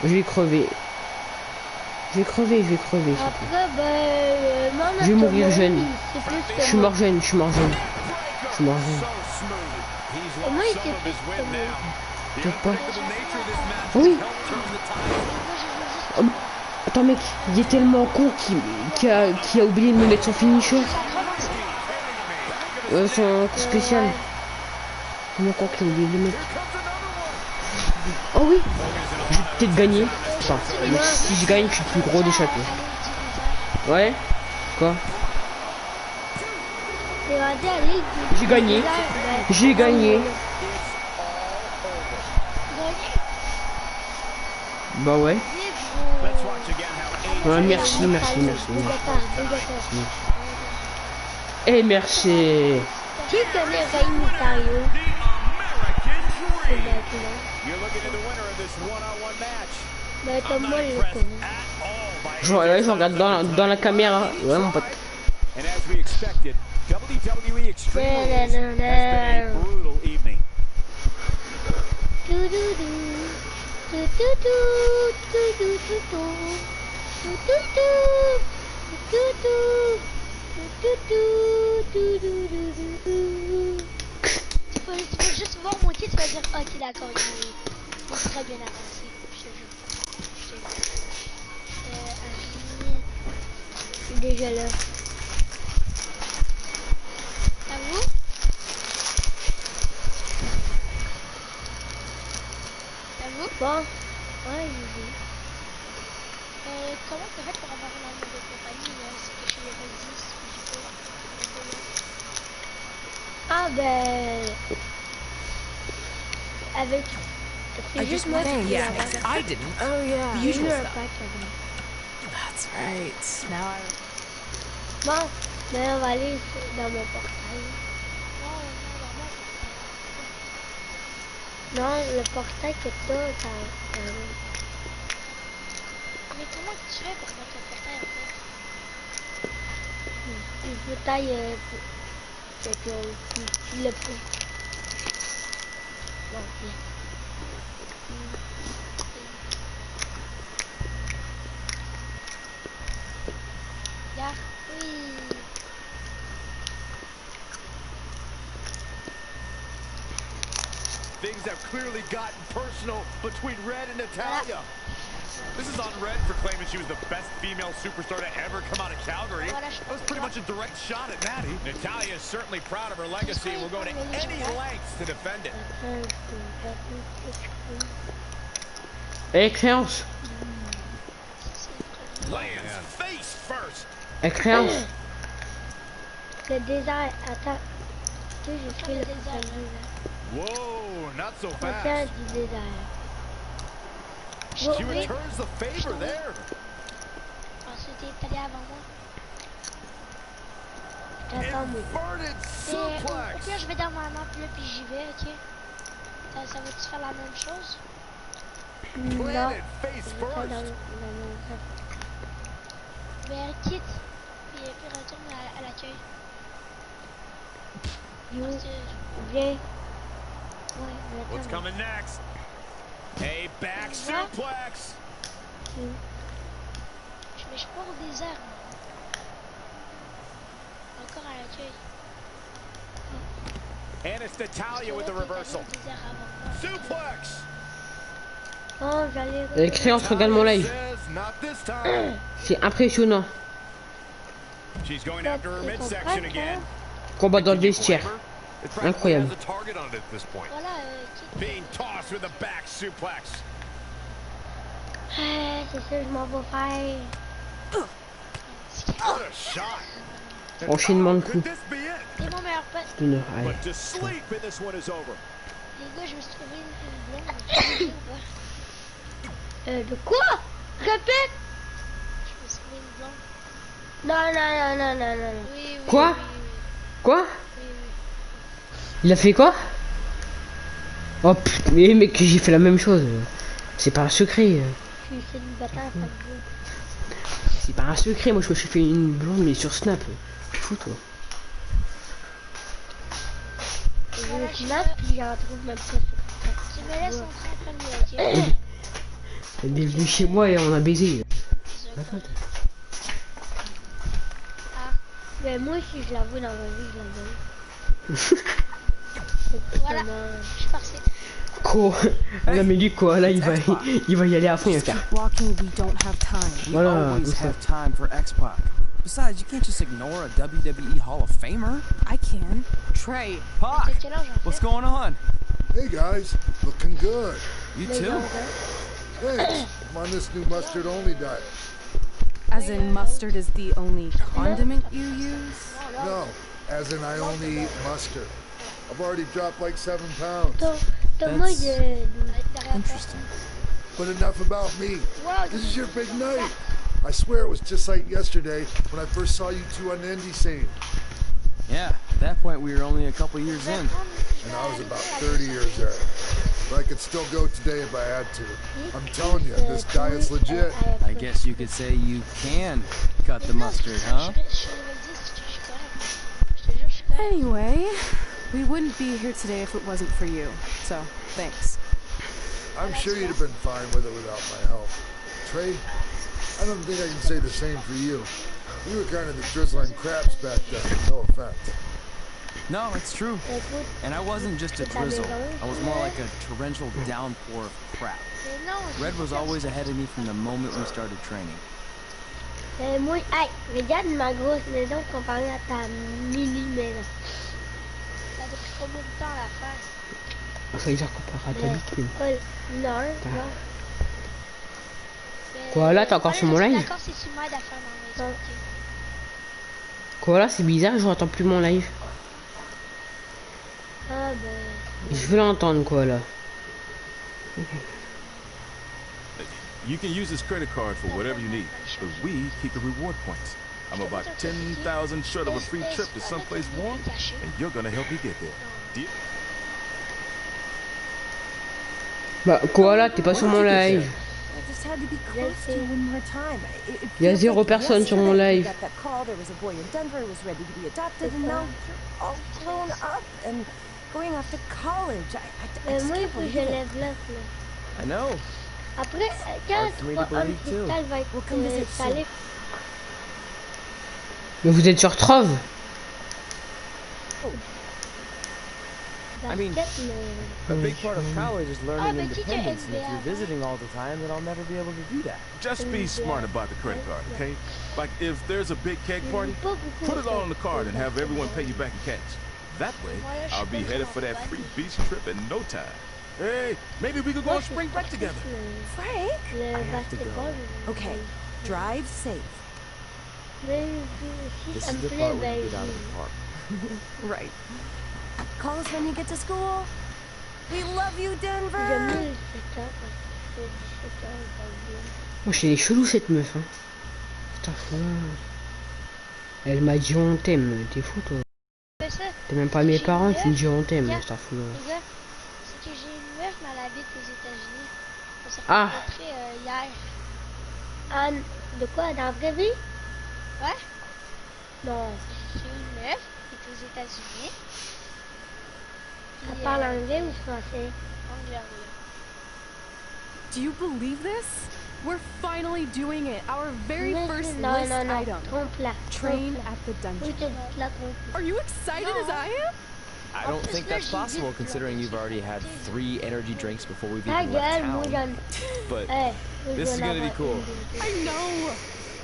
Je vais crever. Je vais crever, je vais crever. Après, Je vais mourir jeune. c'est plus que Je suis mort jeune, je suis mort jeune. Je suis mort jeune. moi, il sait plus que moi. Peut-être pas. Oui. Oh, attends mec, il est tellement con qu'il a oublié de me mettre son finisher. Son spécial. Tellement con qu'il a oublié de le mettre. Oh oui. Je vais peut-être gagner. Enfin, si je gagne, je suis le plus gros des châteaux. Ouais. Quoi? J'ai gagné. J'ai gagné. Bah ouais. Ouais, merci, merci, merci. Et merci. Qui connaît Rey Mysterio? Bah comme moi je le connais. Je regarde dans la caméra. Ouais mon pote. Tu peux juste voir mon titre, tu vas dire ok d'accord, il est très bien avancé. déjà là. À vous? À vous? Bon. Ouais, j'ai vu. Comment t'as fait pour avoir un amour de compagnie, là? C'est que je suis level 10, j'ai pas. Ah, ben... Avec... C'est juste moi qui Yeah, l'avais. I didn't. Oh yeah. The usual un stuff. pack avant. That's right. Now I. Bon, ben on va aller dans mon portail. Non, le portail que t'as, mais comment tu fais pour mettre le portail en fait? Il faut tailler tu le peux. Bon, bien. Regarde, oui. Things have clearly gotten personal between Red and Natalia. This is on Red for claiming she was the best female superstar to ever come out of Calgary. That was pretty much a direct shot at Natty. Natalia is certainly proud of her legacy and will go to any lengths to defend it. Expérience. Lands face first. Expérience. Le désert, attends. Tu sais, j'ai pris le désert. Whoa, not so Portail fast. du désert. She returns the favor there. Ensuite, t'es allé avant moi. J'attends moi. Inverted Au suplex. pire, je vais dans ma map là, puis j'y vais, ok? Ça va-tu faire la même chose? Non. Planted face Je vais faire first. la même chose. Mais elle quitte, puis retourne à l'accueil. You, viens. Ouais, What's coming next? A back suplex. Mais je suis pas au désert, moi. Encore à l'accueil. And it's Natalia with the reversal. Suplex. Oh, j'allais. Expérience, regarde mon live. Not this time. C'est impressionnant. She's going after her midsection again. Combat dans le vestiaire. Incroyable. Voilà, Being tossed with a back suplex. c'est ça, je m'en vais faire. What a shot. Enchaînement de Could coups. this be it? C'est mon meilleur pote. C'est une allez. But to sleep and this one is over. Les gars, je me suis trouvé une blonde. De quoi? Répète! Je me suis trouvé une blonde. Non. Oui, Quoi? oui. Quoi? Il a fait quoi? Oh putain, mais mec, j'ai fait la même chose. C'est pas un secret. Je suis célibataire, pas de blonde. C'est pas un secret, moi je me suis fait une blonde mais sur Snap. Tu fous toi. Je snap, puis j'en trouve même pas sur. Tu me laisses entrer en premier, ok? Elle est venue chez moi et on a baisé. Ah, mais moi si je la vois dans la vie, je la vois. Voilà, je suis parti. Quoi? On a mis du quoi là, il va y aller à fond, il va faire. Walking, we don't have time. We Voilà, always tout ça. have time for X-Pac. Besides, you can't just ignore a WWE Hall of Famer. I can. Trey. Pac, Quel âge en what's fait? going on? Hey guys, looking good. You too? Thanks. I'm on this new mustard only diet. As in, mustard is the only condiment you use? No, as in I only eat mustard. I've already dropped like 7 pounds. Thomas, Interesting. But enough about me. This is your big night. I swear it was just like yesterday when I first saw you two on the indie scene. Yeah, at that point we were only a couple years in. And I was about 30 years there. But I could still go today if I had to. I'm telling you, this diet's legit. I guess you could say you can cut the mustard, huh? Anyway, we wouldn't be here today if it wasn't for you. So, thanks. I'm sure you'd have been fine with it without my help. Trey, I don't think I can say the same for you. You were kind of the drizzling crabs back then, no offense. No, it's true. And I wasn't just a drizzle. I was more like a torrential downpour of crap. Red was always ahead of me from the moment we started training. Moi, hey, regarde ma grosse maison comparée à ta mini maison. Ça depuis combien de temps à la faire? Ça veut dire comparé à ta bite. Non, non. Quoi là, t'es encore sur mon live? D'accord, c'est sur moi d'affaire dans la maison. Quoi là, c'est bizarre, je n'entends plus mon live. Ah ben... Je veux l'entendre quoi là. You can use this credit card for whatever you need, but we keep the reward points. I'm about 10,000 short of a free trip to someplace warm, and you're gonna help me get there. Deal? Bah quoi là, t'es pas sur mon live. Il y a 0 personne sur mon live. Moi, il faut que je lève l'œuf là. I know. Après, quand un cristal va être installé... Mais vous êtes sur Trove? I mean, a big part of college is learning independence, and if you're visiting all the time, then I'll never be able to do that. Just be smart about the credit card, okay? Like, if there's a big cake party, put it all on the card and have everyone pay you back in cash. That way, I'll be headed for that free beach trip in no time. Hey, maybe we could go on spring break together. Frank? I have to go. Okay, drive safe. This is the part where you get out of the park. Right. Call us when you get to school. We love you, Denver. Moi, je les chelou cette meuf. Hein. Putain, fou. Elle m'a dit on t'aime. T'es fou toi. T'es même pas mes parents, tu me dis on t'aime. Putain, fou. C'est que j'ai une meuf, mais elle habite aux États-Unis. On s'est Ah. rencontrés hier. Anne, de quoi? Dans la vraie vie? Ouais. Non. J'ai une meuf qui est aux États-Unis. Elle parle anglais ou français? Anglais. Do you believe this? We're finally doing it. Our very first list item. Train at the dungeon. Are you excited as I am? I don't think that's possible considering you've already had 3 energy drinks before we've even left town. But this is gonna be cool. I know.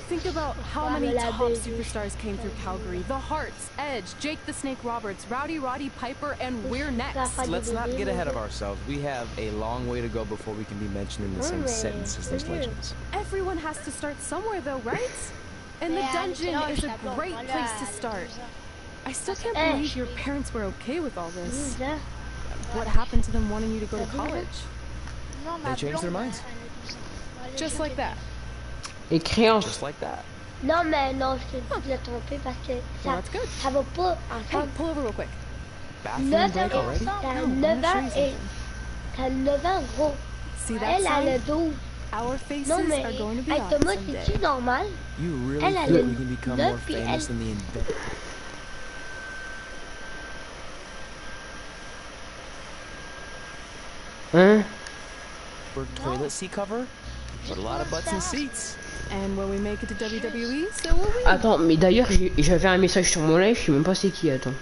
Think about how many top superstars came through Calgary. The Hearts, Edge, Jake the Snake Roberts, Rowdy Roddy Piper, and we're next. Let's not get ahead of ourselves. We have a long way to go before we can be mentioned in the same sentence as those legends. Everyone has to start somewhere though, right? And the dungeon is a great place to start. I still can't believe your parents were okay with all this. What happened to them wanting you to go to college? They changed their minds. Just like that. Et créances. Just like that. Non, mais non, je te l'ai trompé parce que ça va pas ensemble. Hey, pull over real quick. 9 ans et... T'as 9 ans, gros. Elle a le 12. Our faces non, mais are going to be avec Thomas, c'est-tu normal? You really Elle a think le we can become 9 more puis elle... famous than the inventor? Hein? For toilet seat cover? Put a lot of butts in seats. And when we make it to WWE, so will we. Attends, mais d'ailleurs, j'avais un message sur mon live, je sais même pas c'est qui, attends.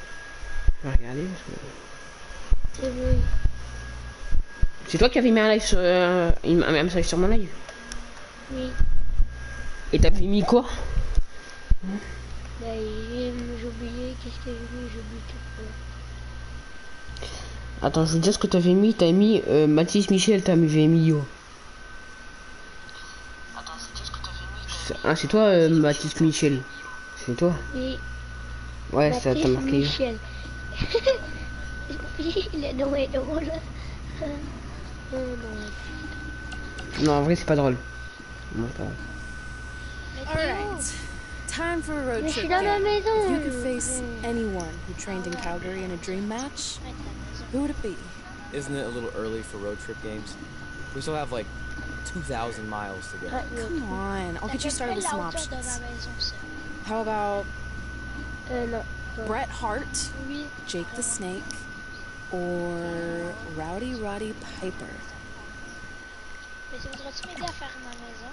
Je vais regarder parce que... C'est toi qui avais mis un live sur, un message sur mon live? Oui. Et t'avais mis quoi? Ben, j'ai oublié, qu'est-ce que j'ai mis? J'ai oublié tout. Attends, je veux dire ce que t'avais mis, t'as mis Mathis Michel, t'avais mis yo. Ah, c'est toi, Mathis Michel. C'est toi? Oui. Ouais, ça t'a marqué. Michel. Le nom est drôle. Non, en vrai, c'est pas drôle. Non, pas drôle. Alright. Time for a road Mais je trip. suis dans ma maison. If you could face anyone who trained in Calgary in a dream match, who would it be? Isn't it a little early for road trip games? We still have like 2,000 miles to go. Come on, I'll get you started with some options. How about Non. Bret Hart, Jake the Snake, or Rowdy Roddy Piper? Mais voudrais-tu m'aider à faire ma maison?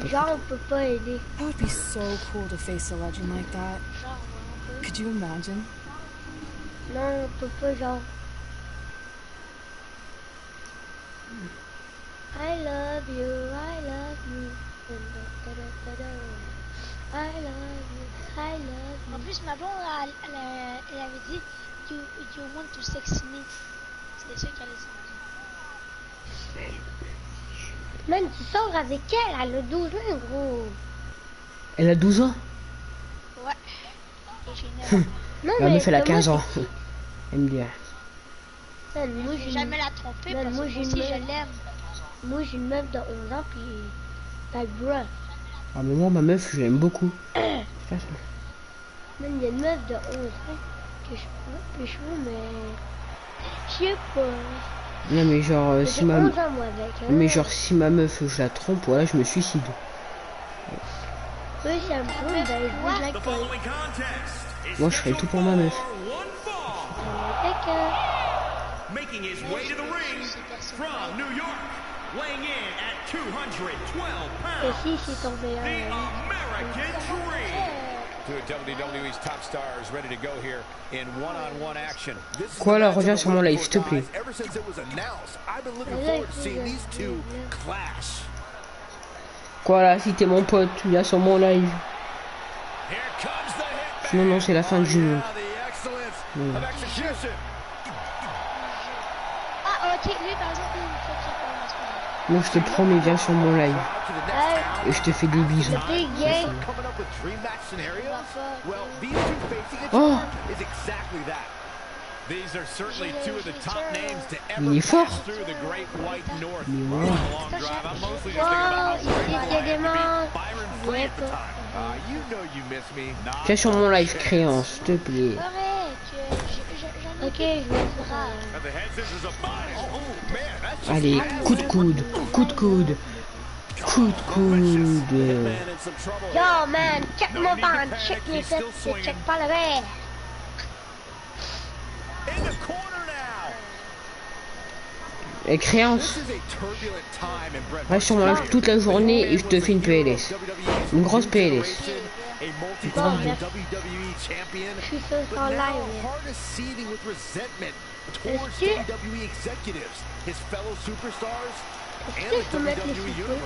Genre, on peut pas aider. That would be so cool to face a legend like that. Genre, on peut. Could you imagine? Non, on peut pas, genre. I love you, I love you. I love you, I love you. En plus, ma blonde, elle avait dit you want to sex me. C'est ça qu'elle a dit. Man, tu sors avec elle a 12 ans, gros. Elle a 12 ans? Ouais. Et j'ai 9 ans. Non, la meuf, elle a 15 ans. Elle me dit. Man, moi, j'ai jamais la tromper parce que moi aussi, je l'aime. Moi, j'ai une meuf de 11 ans, puis elle bruh. Ah, mais moi, ma meuf, je l'aime beaucoup. Man, il y a une meuf de 11 ans que je peux plus chaud, mais je sais pas. Non, mais genre, si ma... 11 ans, moi, avec, hein. Mais genre, si ma meuf, je la trompe, voilà, je me suicide. Oui, ça me trompe, ben, je vous l'accueille. Moi, je ferais tout pour ma meuf. Making his way to the ring from New York, weighing in at 212 pounds. Et si c'est ton meilleur The American Dream. Two of WWE's top stars ready to go here in one-on-one action. Quoi là, reviens sur mon live, s'il te plaît. Ever since it was announced, I've been looking forward to seeing these two clash. Quoi là, si t'es mon pote, viens sur mon live. Sinon, non, c'est la fin du jeu. Ah, ok, lui par exemple, il fait ça pour moi. Moi, je te promets, viens sur mon live. Et je te fais des bisous. Oh! Il est fort. Viens sur mon live, créance, s'il te plaît. Ok, je vais Allez, coup de coude, coup de coude, coup de coude. Yo man, check mon band, check mes fesses, check pas le verre. Et créance. Reste sur mon live toute la journée et je te fais une PLS. Une grosse PLS. Je suis sur son live. Est-ce que je peux mettre les cheveux?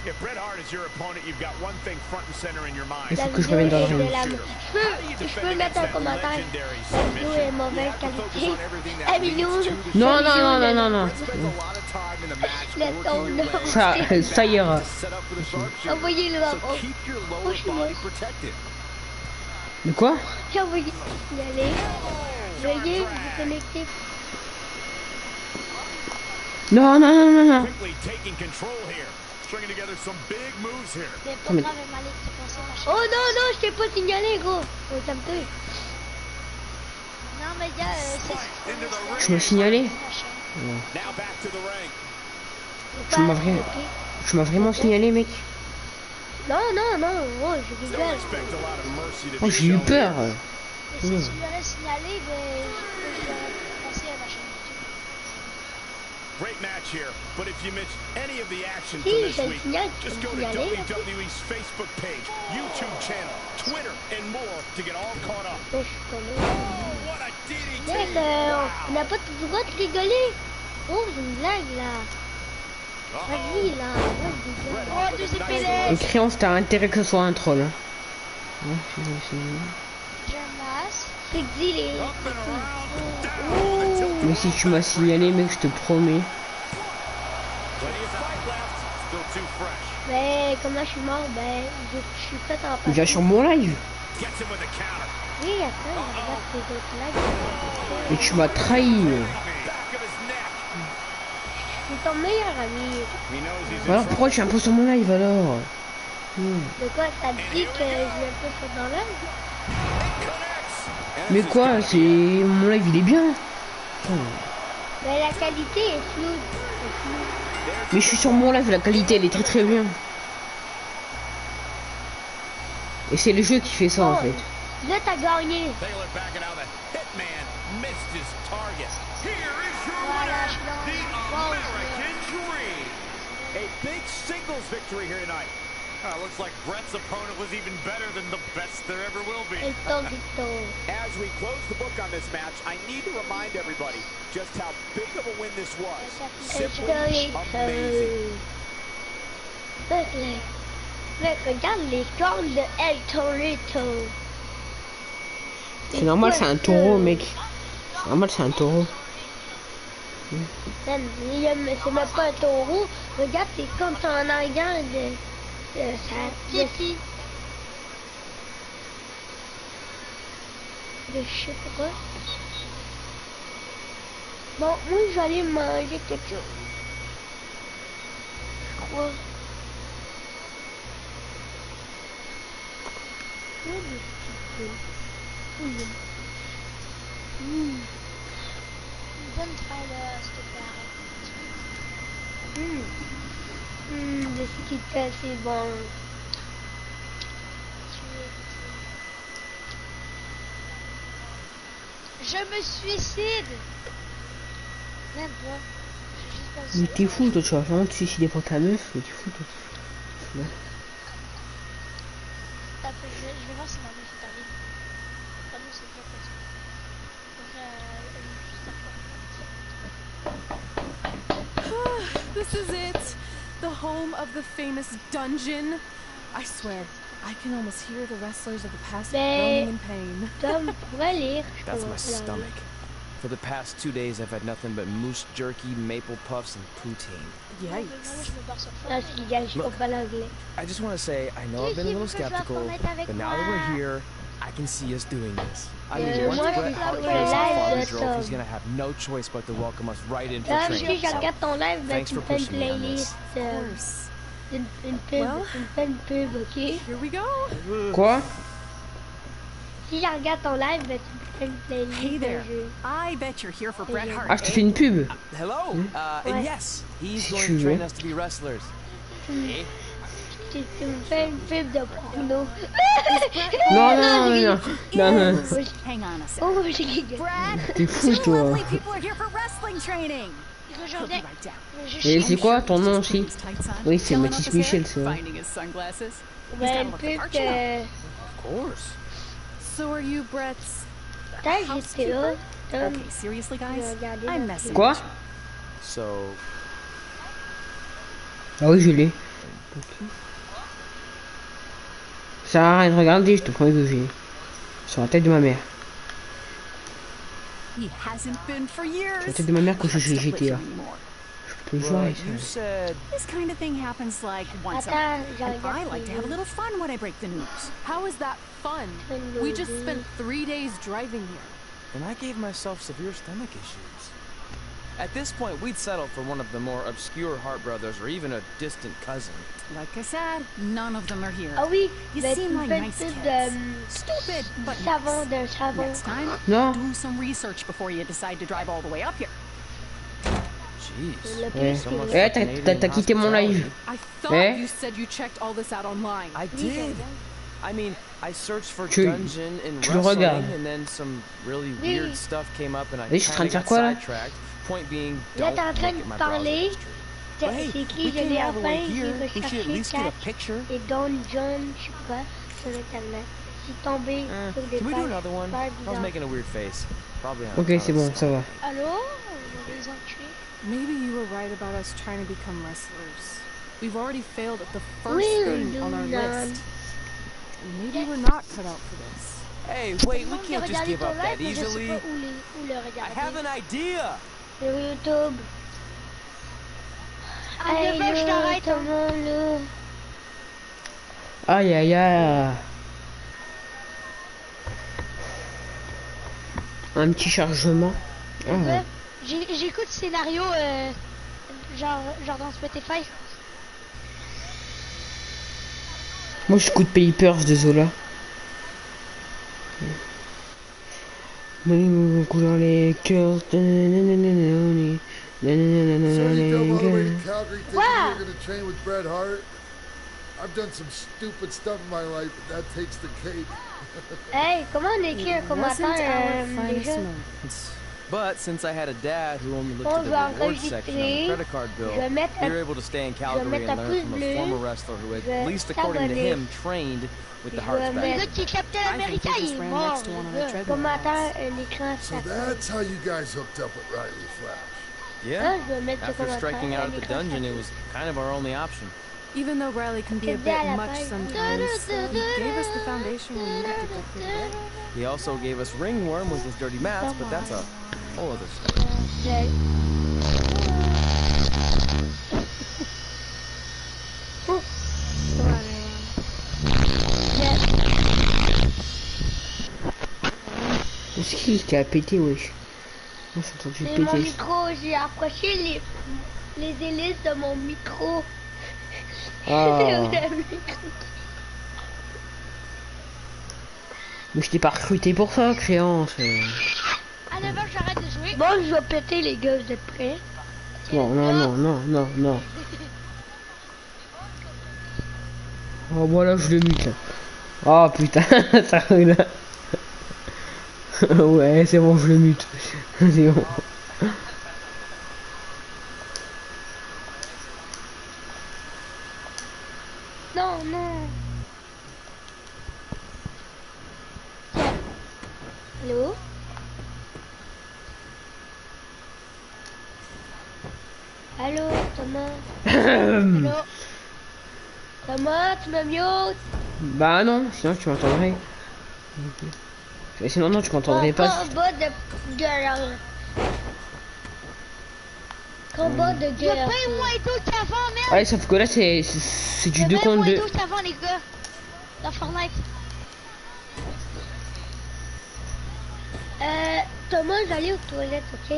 If Bret Hart is your opponent, you've got one thing front and center in your mind. Il faut que je revienne dans le ring. Je peux mettre un commentaire. La vidéo est mauvaise qualité. Non, non, non, non, non, non. Ça ira. Envoyez-le à De quoi? J'ai envoyé signaler. Veuillez vous connecter. Non, non, non, non, non. Oh non, non, je t'ai pas signalé, gros. Oh, ça me tue. Non, mais gars, Tu m'as signalé? Tu m'as vraiment signalé, mec? Non, non, non, oh, je rigole. Oh, j'ai eu peur. Si tu m'aurais signalé, ben, j'aurais pensé à ma chaîne. Great match here, but if you missed any of the action from this week, just go to WWE's Facebook page, YouTube channel, Twitter, and more to get all caught up. Oh, what a DDT! Yes, on n'a pas le droit de rigoler. Oh, c'est une blague là. Vas-y là, oh, deux épées. Et créance, t'as intérêt que ce soit un troll. C'est exilé. Mais si tu m'as signalé, mec, je te promets. Mais comme là je suis mort, ben je suis prêt à en passer. Viens sur mon live. Oui, attends, regarde tes autres lives. Et tu m'as trahi. Je suis ton meilleur ami. Alors pourquoi tu es un peu sur mon live alors? De quoi t'as dit que je vais un peu sur dans live? Mais quoi, c'est mon live il est bien. Mais la qualité est floue. Mais je suis sur mon live, la qualité elle est très très bien. Et c'est le jeu qui fait ça en fait. Là t'as gagné. Voilà, je suis dans A big singles victory here tonight. Looks like Bret's opponent was even better than the best there ever will be. As we close the book on this match, I need to remind everybody just how big of a win this was. Simply amazing. Mec, regarde les cornes de El Torito. C'est normal, c'est un taureau, mec. C'est normal, c'est un taureau. C'est même pas un taureau. Regarde les cornes sont en arrière de ça. Pipi. De je sais pas quoi. Bon, moi je vais aller manger quelque chose. Je crois. Donne pas là, s'il te plaît. Le skitter, c'est bon. Je me suicide. Même pas. Mais t'es fou, toi, tu vas vraiment te suicider pour ta meuf, mais t'es fou, toi. Ouais. Je vais voir si ma meuf est arrivée. Pas nous, c'est pas possible. This is it. The home of the famous dungeon. I swear, I can almost hear the wrestlers of the past groaning in pain. Tom, pourrais lire. That's my stomach. For the past 2 days, I've had nothing but moose jerky, maple puffs, and poutine. Yikes. Look, I just want to say, I know I've been a little skeptical, but now that we're here, I can see us doing this. I mean, once Bret Hart gets our father's role, he's gonna have no choice but to welcome us right in for training. So, thanks for pushing me on this. Of course. Une pub, ok? Here we go. Quoi? Si je regarde ton live, ben, tu me fais une playlist. Hey there. I bet you're here for Bret Hart. Ah, je te fais une pub. Hello. And yes, he's going to train us to be wrestlers. Tu me fais une pub de porno. Non. Hang on a Oh, second. Brad, T'es fou, toi. lovely people are here for wrestling training. Et c'est quoi ton nom aussi? Oui, c'est Mathis Michel, c'est vrai. Finding his sunglasses. Ben, une pub de... Of course. So are you Brett's housekeeper? Okay, seriously, guys, I'm messing. Quoi? So. Ah oui, je l'ai. Ça sert à rien de regarder, je te promets que j'ai. Sur la tête de ma mère. He hasn't been for years. Sur la tête de ma mère quand je jouais GTA. Je peux jouer ça. This kind of thing happens like once a month. And I like to have a little fun when I break the news. How is that fun? We just spent 3 days driving here. And I gave myself severe stomach issues. At this point, we'd settle for one of the more obscure Hart brothers or even a distant cousin. Like I said, none of them are here. Ah oui, you seem like nice kids. Stupid, but savon de savon. Next time, do some research before you decide to drive all the way up here. Jeez. Eh, t'as quitté mon live. I thought you said you checked all this out online. I did. I mean, I searched for dungeon and wrestling, and then some really weird stuff came up, and I kind of got sidetracked. Point being, don't look at my browser history. But hey, we came all the way here. We should at least get a picture. Et Don John, je sais pas, sur internet. Je suis tombé sur des Can we do another one? I was making a weird face. Probably on Ok, c'est bon, ça va. Allô? Les enculés. Maybe you were right about us trying to become wrestlers. We've already failed at the first thing on our list. Maybe we're not cut out for this. Hey, wait, we can't just give up that easily. I have an idea. Sur YouTube. Allez, je t'arrête. Aïe aïe aïe. Un petit chargement. J'écoute scénario genre dans Spotify. Moi j'écoute Papers de Zola. Couleur les cœurs. So you drove all the way to Calgary thinking you're going to train with Bret Hart? I've done some stupid stuff in my life, but that takes the cake. Hey, comment on écrit un commentaire déjà? But since I had a dad who only looked at the reward section on the credit card bill, we were able to stay in Calgary and learn from a former wrestler who had, at least according to him, trained with the Harts back then. So that's how you guys hooked up with Riley Flash. Yeah, after striking out at the dungeon, it was kind of our only option. Even though Riley can be a bit much sometimes, he gave us the foundation we needed to get through today. He also gave us ringworm with his dirty mats, but that's a whole other story. Est-ce qu'il a pété, wesh? Moi, j'ai entendu péter. Mon micro, j'ai accroché les hélices de mon micro. Ah. Mais je t'ai pas recruté pour ça, créance. À 9h, j'arrête de jouer. Bon, je vais péter, les gars, vous êtes prêts? Non, non, non, non, non, non. Oh, voilà, je le mute là. Oh putain, ça roule. Ouais, c'est bon, je le mute. C'est bon. Non, non. Allô? Allô, Thomas? Allô? Thomas, tu me mutes? Bah non, sinon tu m'entendrais. Sinon non, tu m'entendrais pas. Combat de guerre. Combat de guerre. Y'a pas eu moins d'eau qu'avant, merde. Ouais, sauf que là c'est du 2 contre 2. Y'a pas eu moins d'eau qu'avant, les gars. Dans Fortnite. Thomas, j'allais aux toilettes, ok?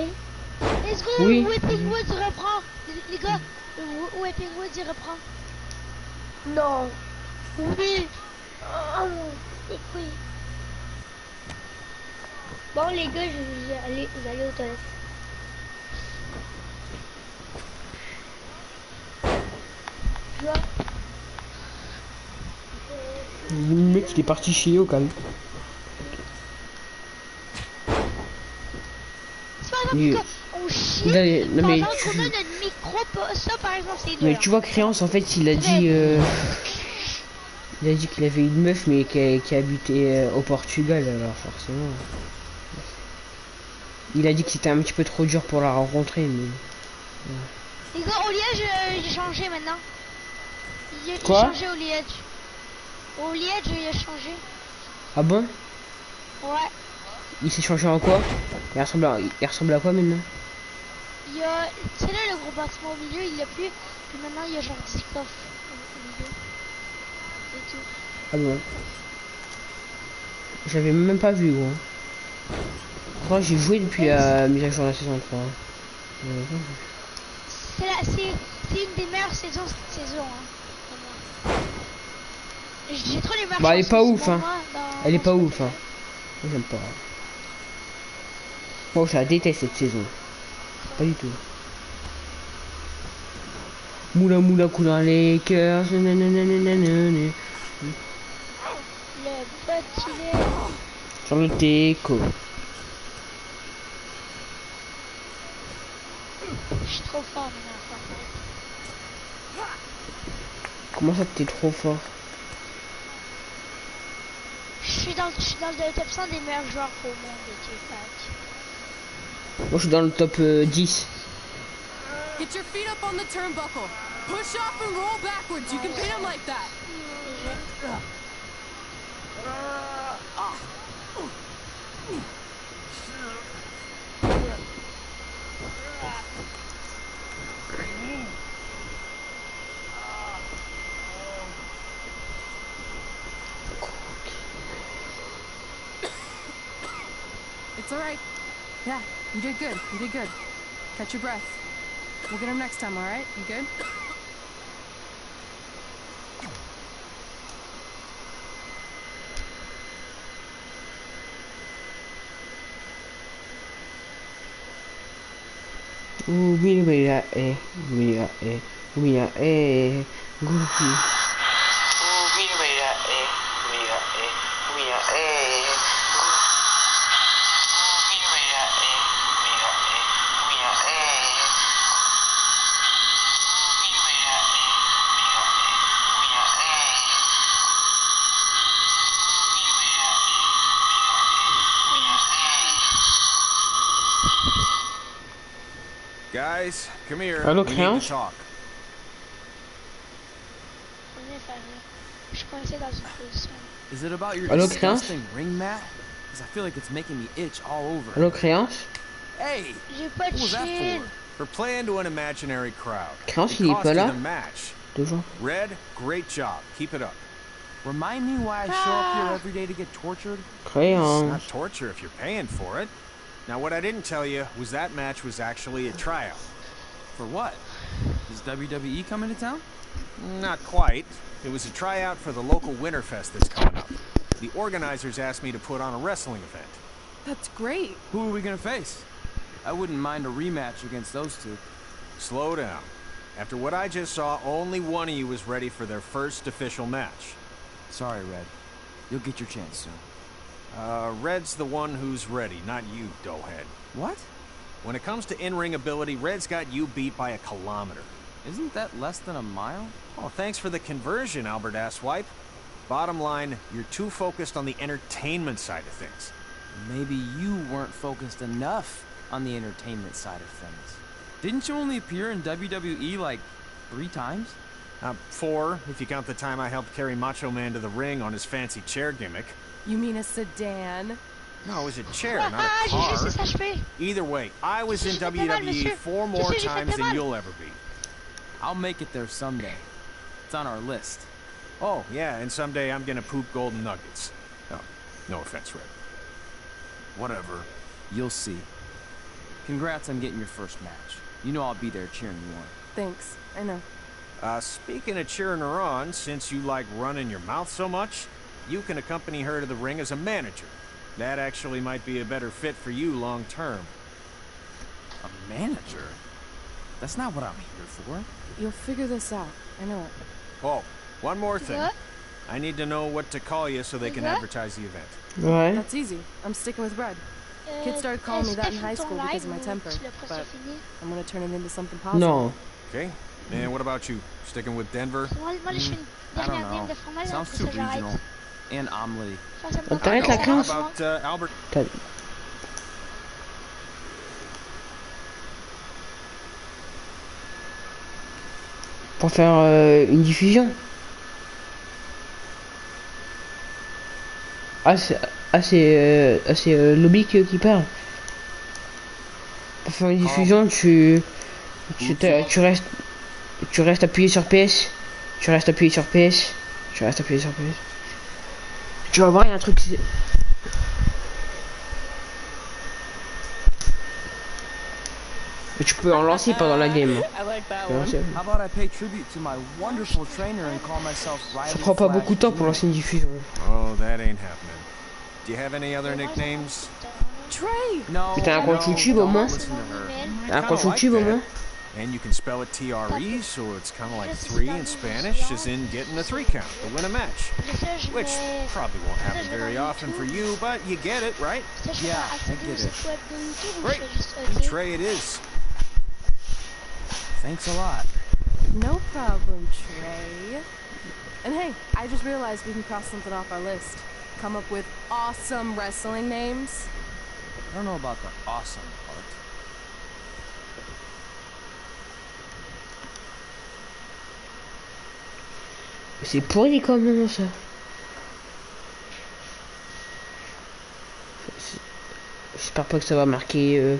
Let's go, oui. Whipping Woods reprend. Les gars, Whipping Woods il reprend. Non. Oui. Oh, c'est cool. Bon, les gars, je vais aller aux toilettes. Tu vois? Le mec il est parti chier au calme. On chie non, mais pendant qu'on a notre micro, ça par exemple c'est deux. Mais tu vois, Créance en fait il a dit qu'il avait une meuf mais qui habitait au Portugal, alors forcément. Il a dit que c'était un petit peu trop dur pour la rencontrer, mais... Les gars, au liège, j'ai changé maintenant. Quoi? J'ai changé au liège. Au liège, il a changé. Ah bon? Ouais. Il s'est changé en quoi? Il ressemble à quoi maintenant? Il y a... Tu sais là, le gros bâtiment au milieu, il y a plus. Puis maintenant, il y a genre 10 coffres au milieu. C'est tout. Ah bon? J'avais même pas vu, gros. Moi j'ai joué depuis la mise à jour de la saison 3. C'est une des meilleures saisons cette saison. Hein. J'ai trop les meilleures bah elle est pas ouf, hein. Dans... Elle est pas ouf, hein. Moi j'aime pas. Moi je la déteste cette saison. Pas du tout. Moula moula couleur les cœurs. Le petit lait. Sur le déco. Je suis trop fort maintenant. Comment ça t'es trop fort? Je suis dans le top 100 des meilleurs joueurs au monde de T-Pack. Moi je suis dans le top 10. Get your feet up on the turnbuckle. Push off and roll backwards. You can pin him like that. It's all right. Yeah, you did good. You did good. Catch your breath. We'll get him next time, all right? You good? Guys, come here. Hello, We need Count. to talk. Je coincais dans une position. Is it about your Hello, disgusting ring mat? Because I feel like it's making me itch all over. Hello, Créance. Hey, J'ai pas de what was that shield. for? For playing to an imaginary crowd. Créance, It il est cost pas you là. the match. Toujours. Red, great job. Keep it up. Remind me why I show up here every day to get tortured? It's Créance. not torture if you're paying for it. Now, what I didn't tell you was that match was actually a tryout. For what? Is WWE coming to town? Not quite. It was a tryout for the local Winterfest that's coming up. The organizers asked me to put on a wrestling event. That's great. Who are we gonna face? I wouldn't mind a rematch against those two. Slow down. After what I just saw, only one of you was ready for their first official match. Sorry, Red. You'll get your chance soon. Red's the one who's ready, not you, doughhead. What? When it comes to in-ring ability, Red's got you beat by a kilometer. Isn't that less than a mile? Oh, thanks for the conversion, Albert Asswipe. Bottom line, you're too focused on the entertainment side of things. Maybe you weren't focused enough on the entertainment side of things. Didn't you only appear in WWE like 3 times? 4, if you count the time I helped carry Macho Man to the ring on his fancy chair gimmick. You mean a sedan? No, it was a chair, not a car. Either way, I was in WWE 4 more times than you'll ever be. I'll make it there someday. It's on our list. Oh, yeah, and someday I'm gonna poop golden nuggets. Oh, no offense, Red. Whatever. You'll see. Congrats on getting your first match. You know I'll be there cheering you on. Thanks. I know. Speaking of cheering her on, since you like running your mouth so much, you can accompany her to the ring as a manager. That actually might be a better fit for you long term. A manager? That's not what I'm here for. You'll figure this out. I know it. Oh, one more thing. What? I need to know what to call you so they can advertise the event. Ouais. That's easy. I'm sticking with Red. Kids started calling me that in high school because of my temper, but I'm gonna turn it into something positive. Non. Okay. And what about you? Sticking with Denver? Moi, je fais une I dernière don't game know. de fromage, Sounds après too ça j'arrête. regional. And omelet. Ça me tente T'arrêtes la pas. How classe. about Albert? Pour faire une diffusion. C'est Lobby qui parle. Pour faire une diffusion, tu restes appuyé sur PS. Tu restes appuyé sur PS. Tu restes appuyé sur PS. Tu vas voir, il y a un truc. Mais tu peux en lancer pendant la game. How about I pay tribute to my wonderful trainer and call myself Riley? Ça prend pas beaucoup de temps pour lancer une diffusion. Oh, that ain't happening. Do you have any other nicknames? Trey! No. Mais t'as un compte YouTube au moins? T'as un compte YouTube au moins? And you can spell it TRE, so it's kind of like 3 in Spanish, as in getting a 3 count to win a match. Which probably won't happen very often for you, but you get it, right? Yeah, I get it. Great. And Trey it is. Thanks a lot. No problem, Trey. And hey, I just realized we can cross something off our list. Come up with awesome wrestling names. I don't know about the awesome part. C'est pourri comme nom ça. J'espère pas que ça va marquer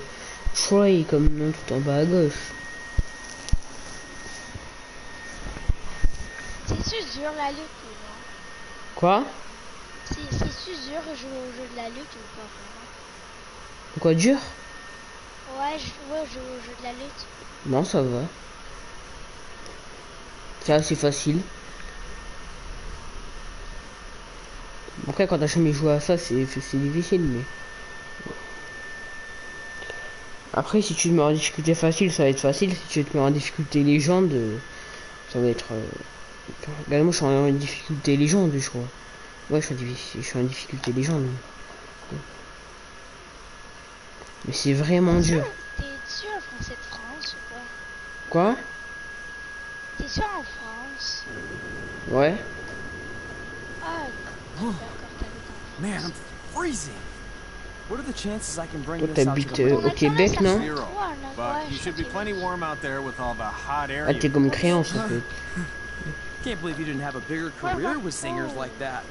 Troy comme nom tout en bas à gauche. C'est-tu dur la lutte ou non? Quoi? C'est-tu dur jouer au jeu de la lutte ou pas vraiment? Quoi, dur? Ouais, jouer au jeu de la lutte. Non, ça va. C'est assez facile. Après, quand t'as jamais joué à ça, c'est difficile, mais... Après, si tu te mets en difficulté facile, ça va être facile. Si tu te mets en difficulté légende, ça va être... Également, je suis en difficulté légende, je crois. Ouais, je suis en difficulté légende. Mais c'est vraiment dur. T'es-tu un Français de France ou quoi? Quoi? T'es-tu en France? Ouais. Ah, d'accord, Man, I'm freezing. What are the chances I can bring Toi, this out t'habites to the au Québec, non? Zero. But you should be plenty warm out there with all the hot air. Ah, t'es comme Créance, en fait. Can't believe you didn't have a bigger career with singers like that.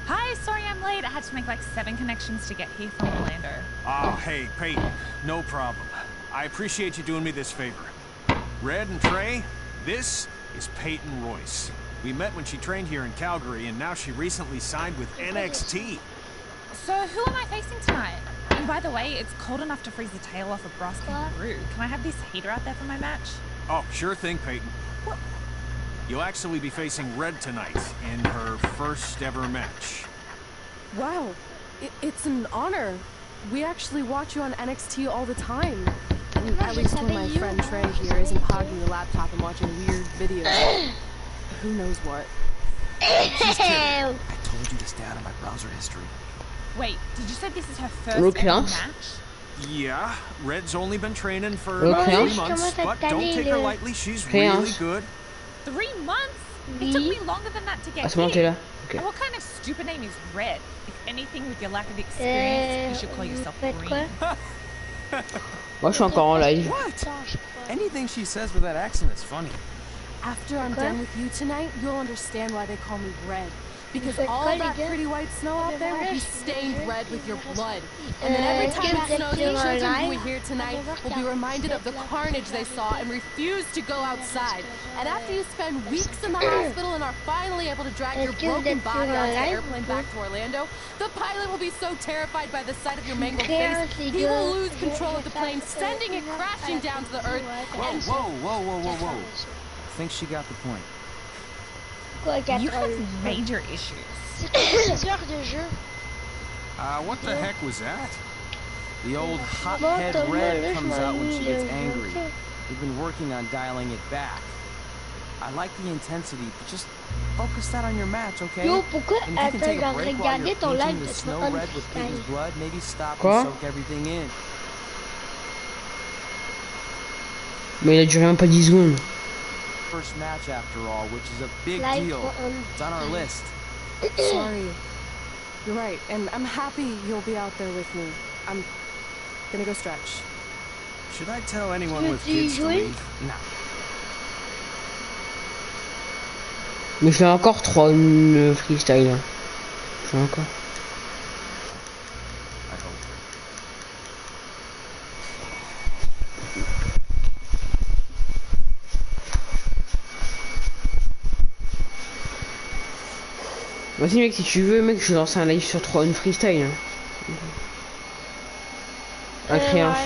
Hi, sorry I'm late. I had to make like 7 connections to get here from Orlando. Oh, hey, Peyton. No problem. I appreciate you doing me this favor. Red and Trey, this is Peyton Royce. We met when she trained here in Calgary, and now she recently signed with NXT. So who am I facing tonight? And by the way, it's cold enough to freeze the tail off a brass kangaroo. Can I have this heater out there for my match? Oh, sure thing, Peyton. What? You'll actually be facing Red tonight in her first ever match. Wow, it's an honor. We actually watch you on NXT all the time. And at least when my friend Trey here isn't hogging the laptop and watching weird videos. Who knows what? She's kidding. I told you to stay out of my browser history. Wait, did you say this is her first ever match? Yeah, Red's only been training for about 3 months, but don't take her lightly, she's really good. 3 months? It took me longer than that to get here. Okay. And what kind of stupid name is Red? If anything, with your lack of experience, you should call yourself Green. Moi, je suis encore en live. What? Anything she says with that accent is funny. After I'm done with you tonight, you'll understand why they call me Red. Because all that pretty white snow out there will be stained red with your blood. And then every time it snows, the children who are here tonight will be reminded of the carnage they saw and refuse to go outside. And after you spend weeks in the hospital and are finally able to drag your broken body onto the airplane back to Orlando, the pilot will be so terrified by the sight of your mangled face, he will lose control of the plane, sending it crashing down to the earth. Whoa. I think she got the point. You have major issues. What the heck was that? The old hothead Red comes out when she gets angry. We've been working on dialing it back. I like the intensity, but just focus that on your match, okay? Yo, pourquoi and if you can take a break while you're ton live painting the snow red with Peyton's blood, maybe stop Quoi? and soak everything in. Mais il a duré même pas 10 secondes. First match after all, which is a big deal. It's on our list. Sorry. You're right, and I'm happy you'll be out there with me. I'm gonna go stretch. Should I tell anyone with kids to leave? No. Mais je l'ai encore 3 une freestyle. Je l'ai encore. Vas-y mec, si tu veux mec, je lance un live sur 3 une freestyle. Hein. Un créance.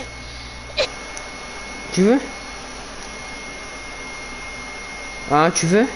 Tu veux? Ah, tu veux?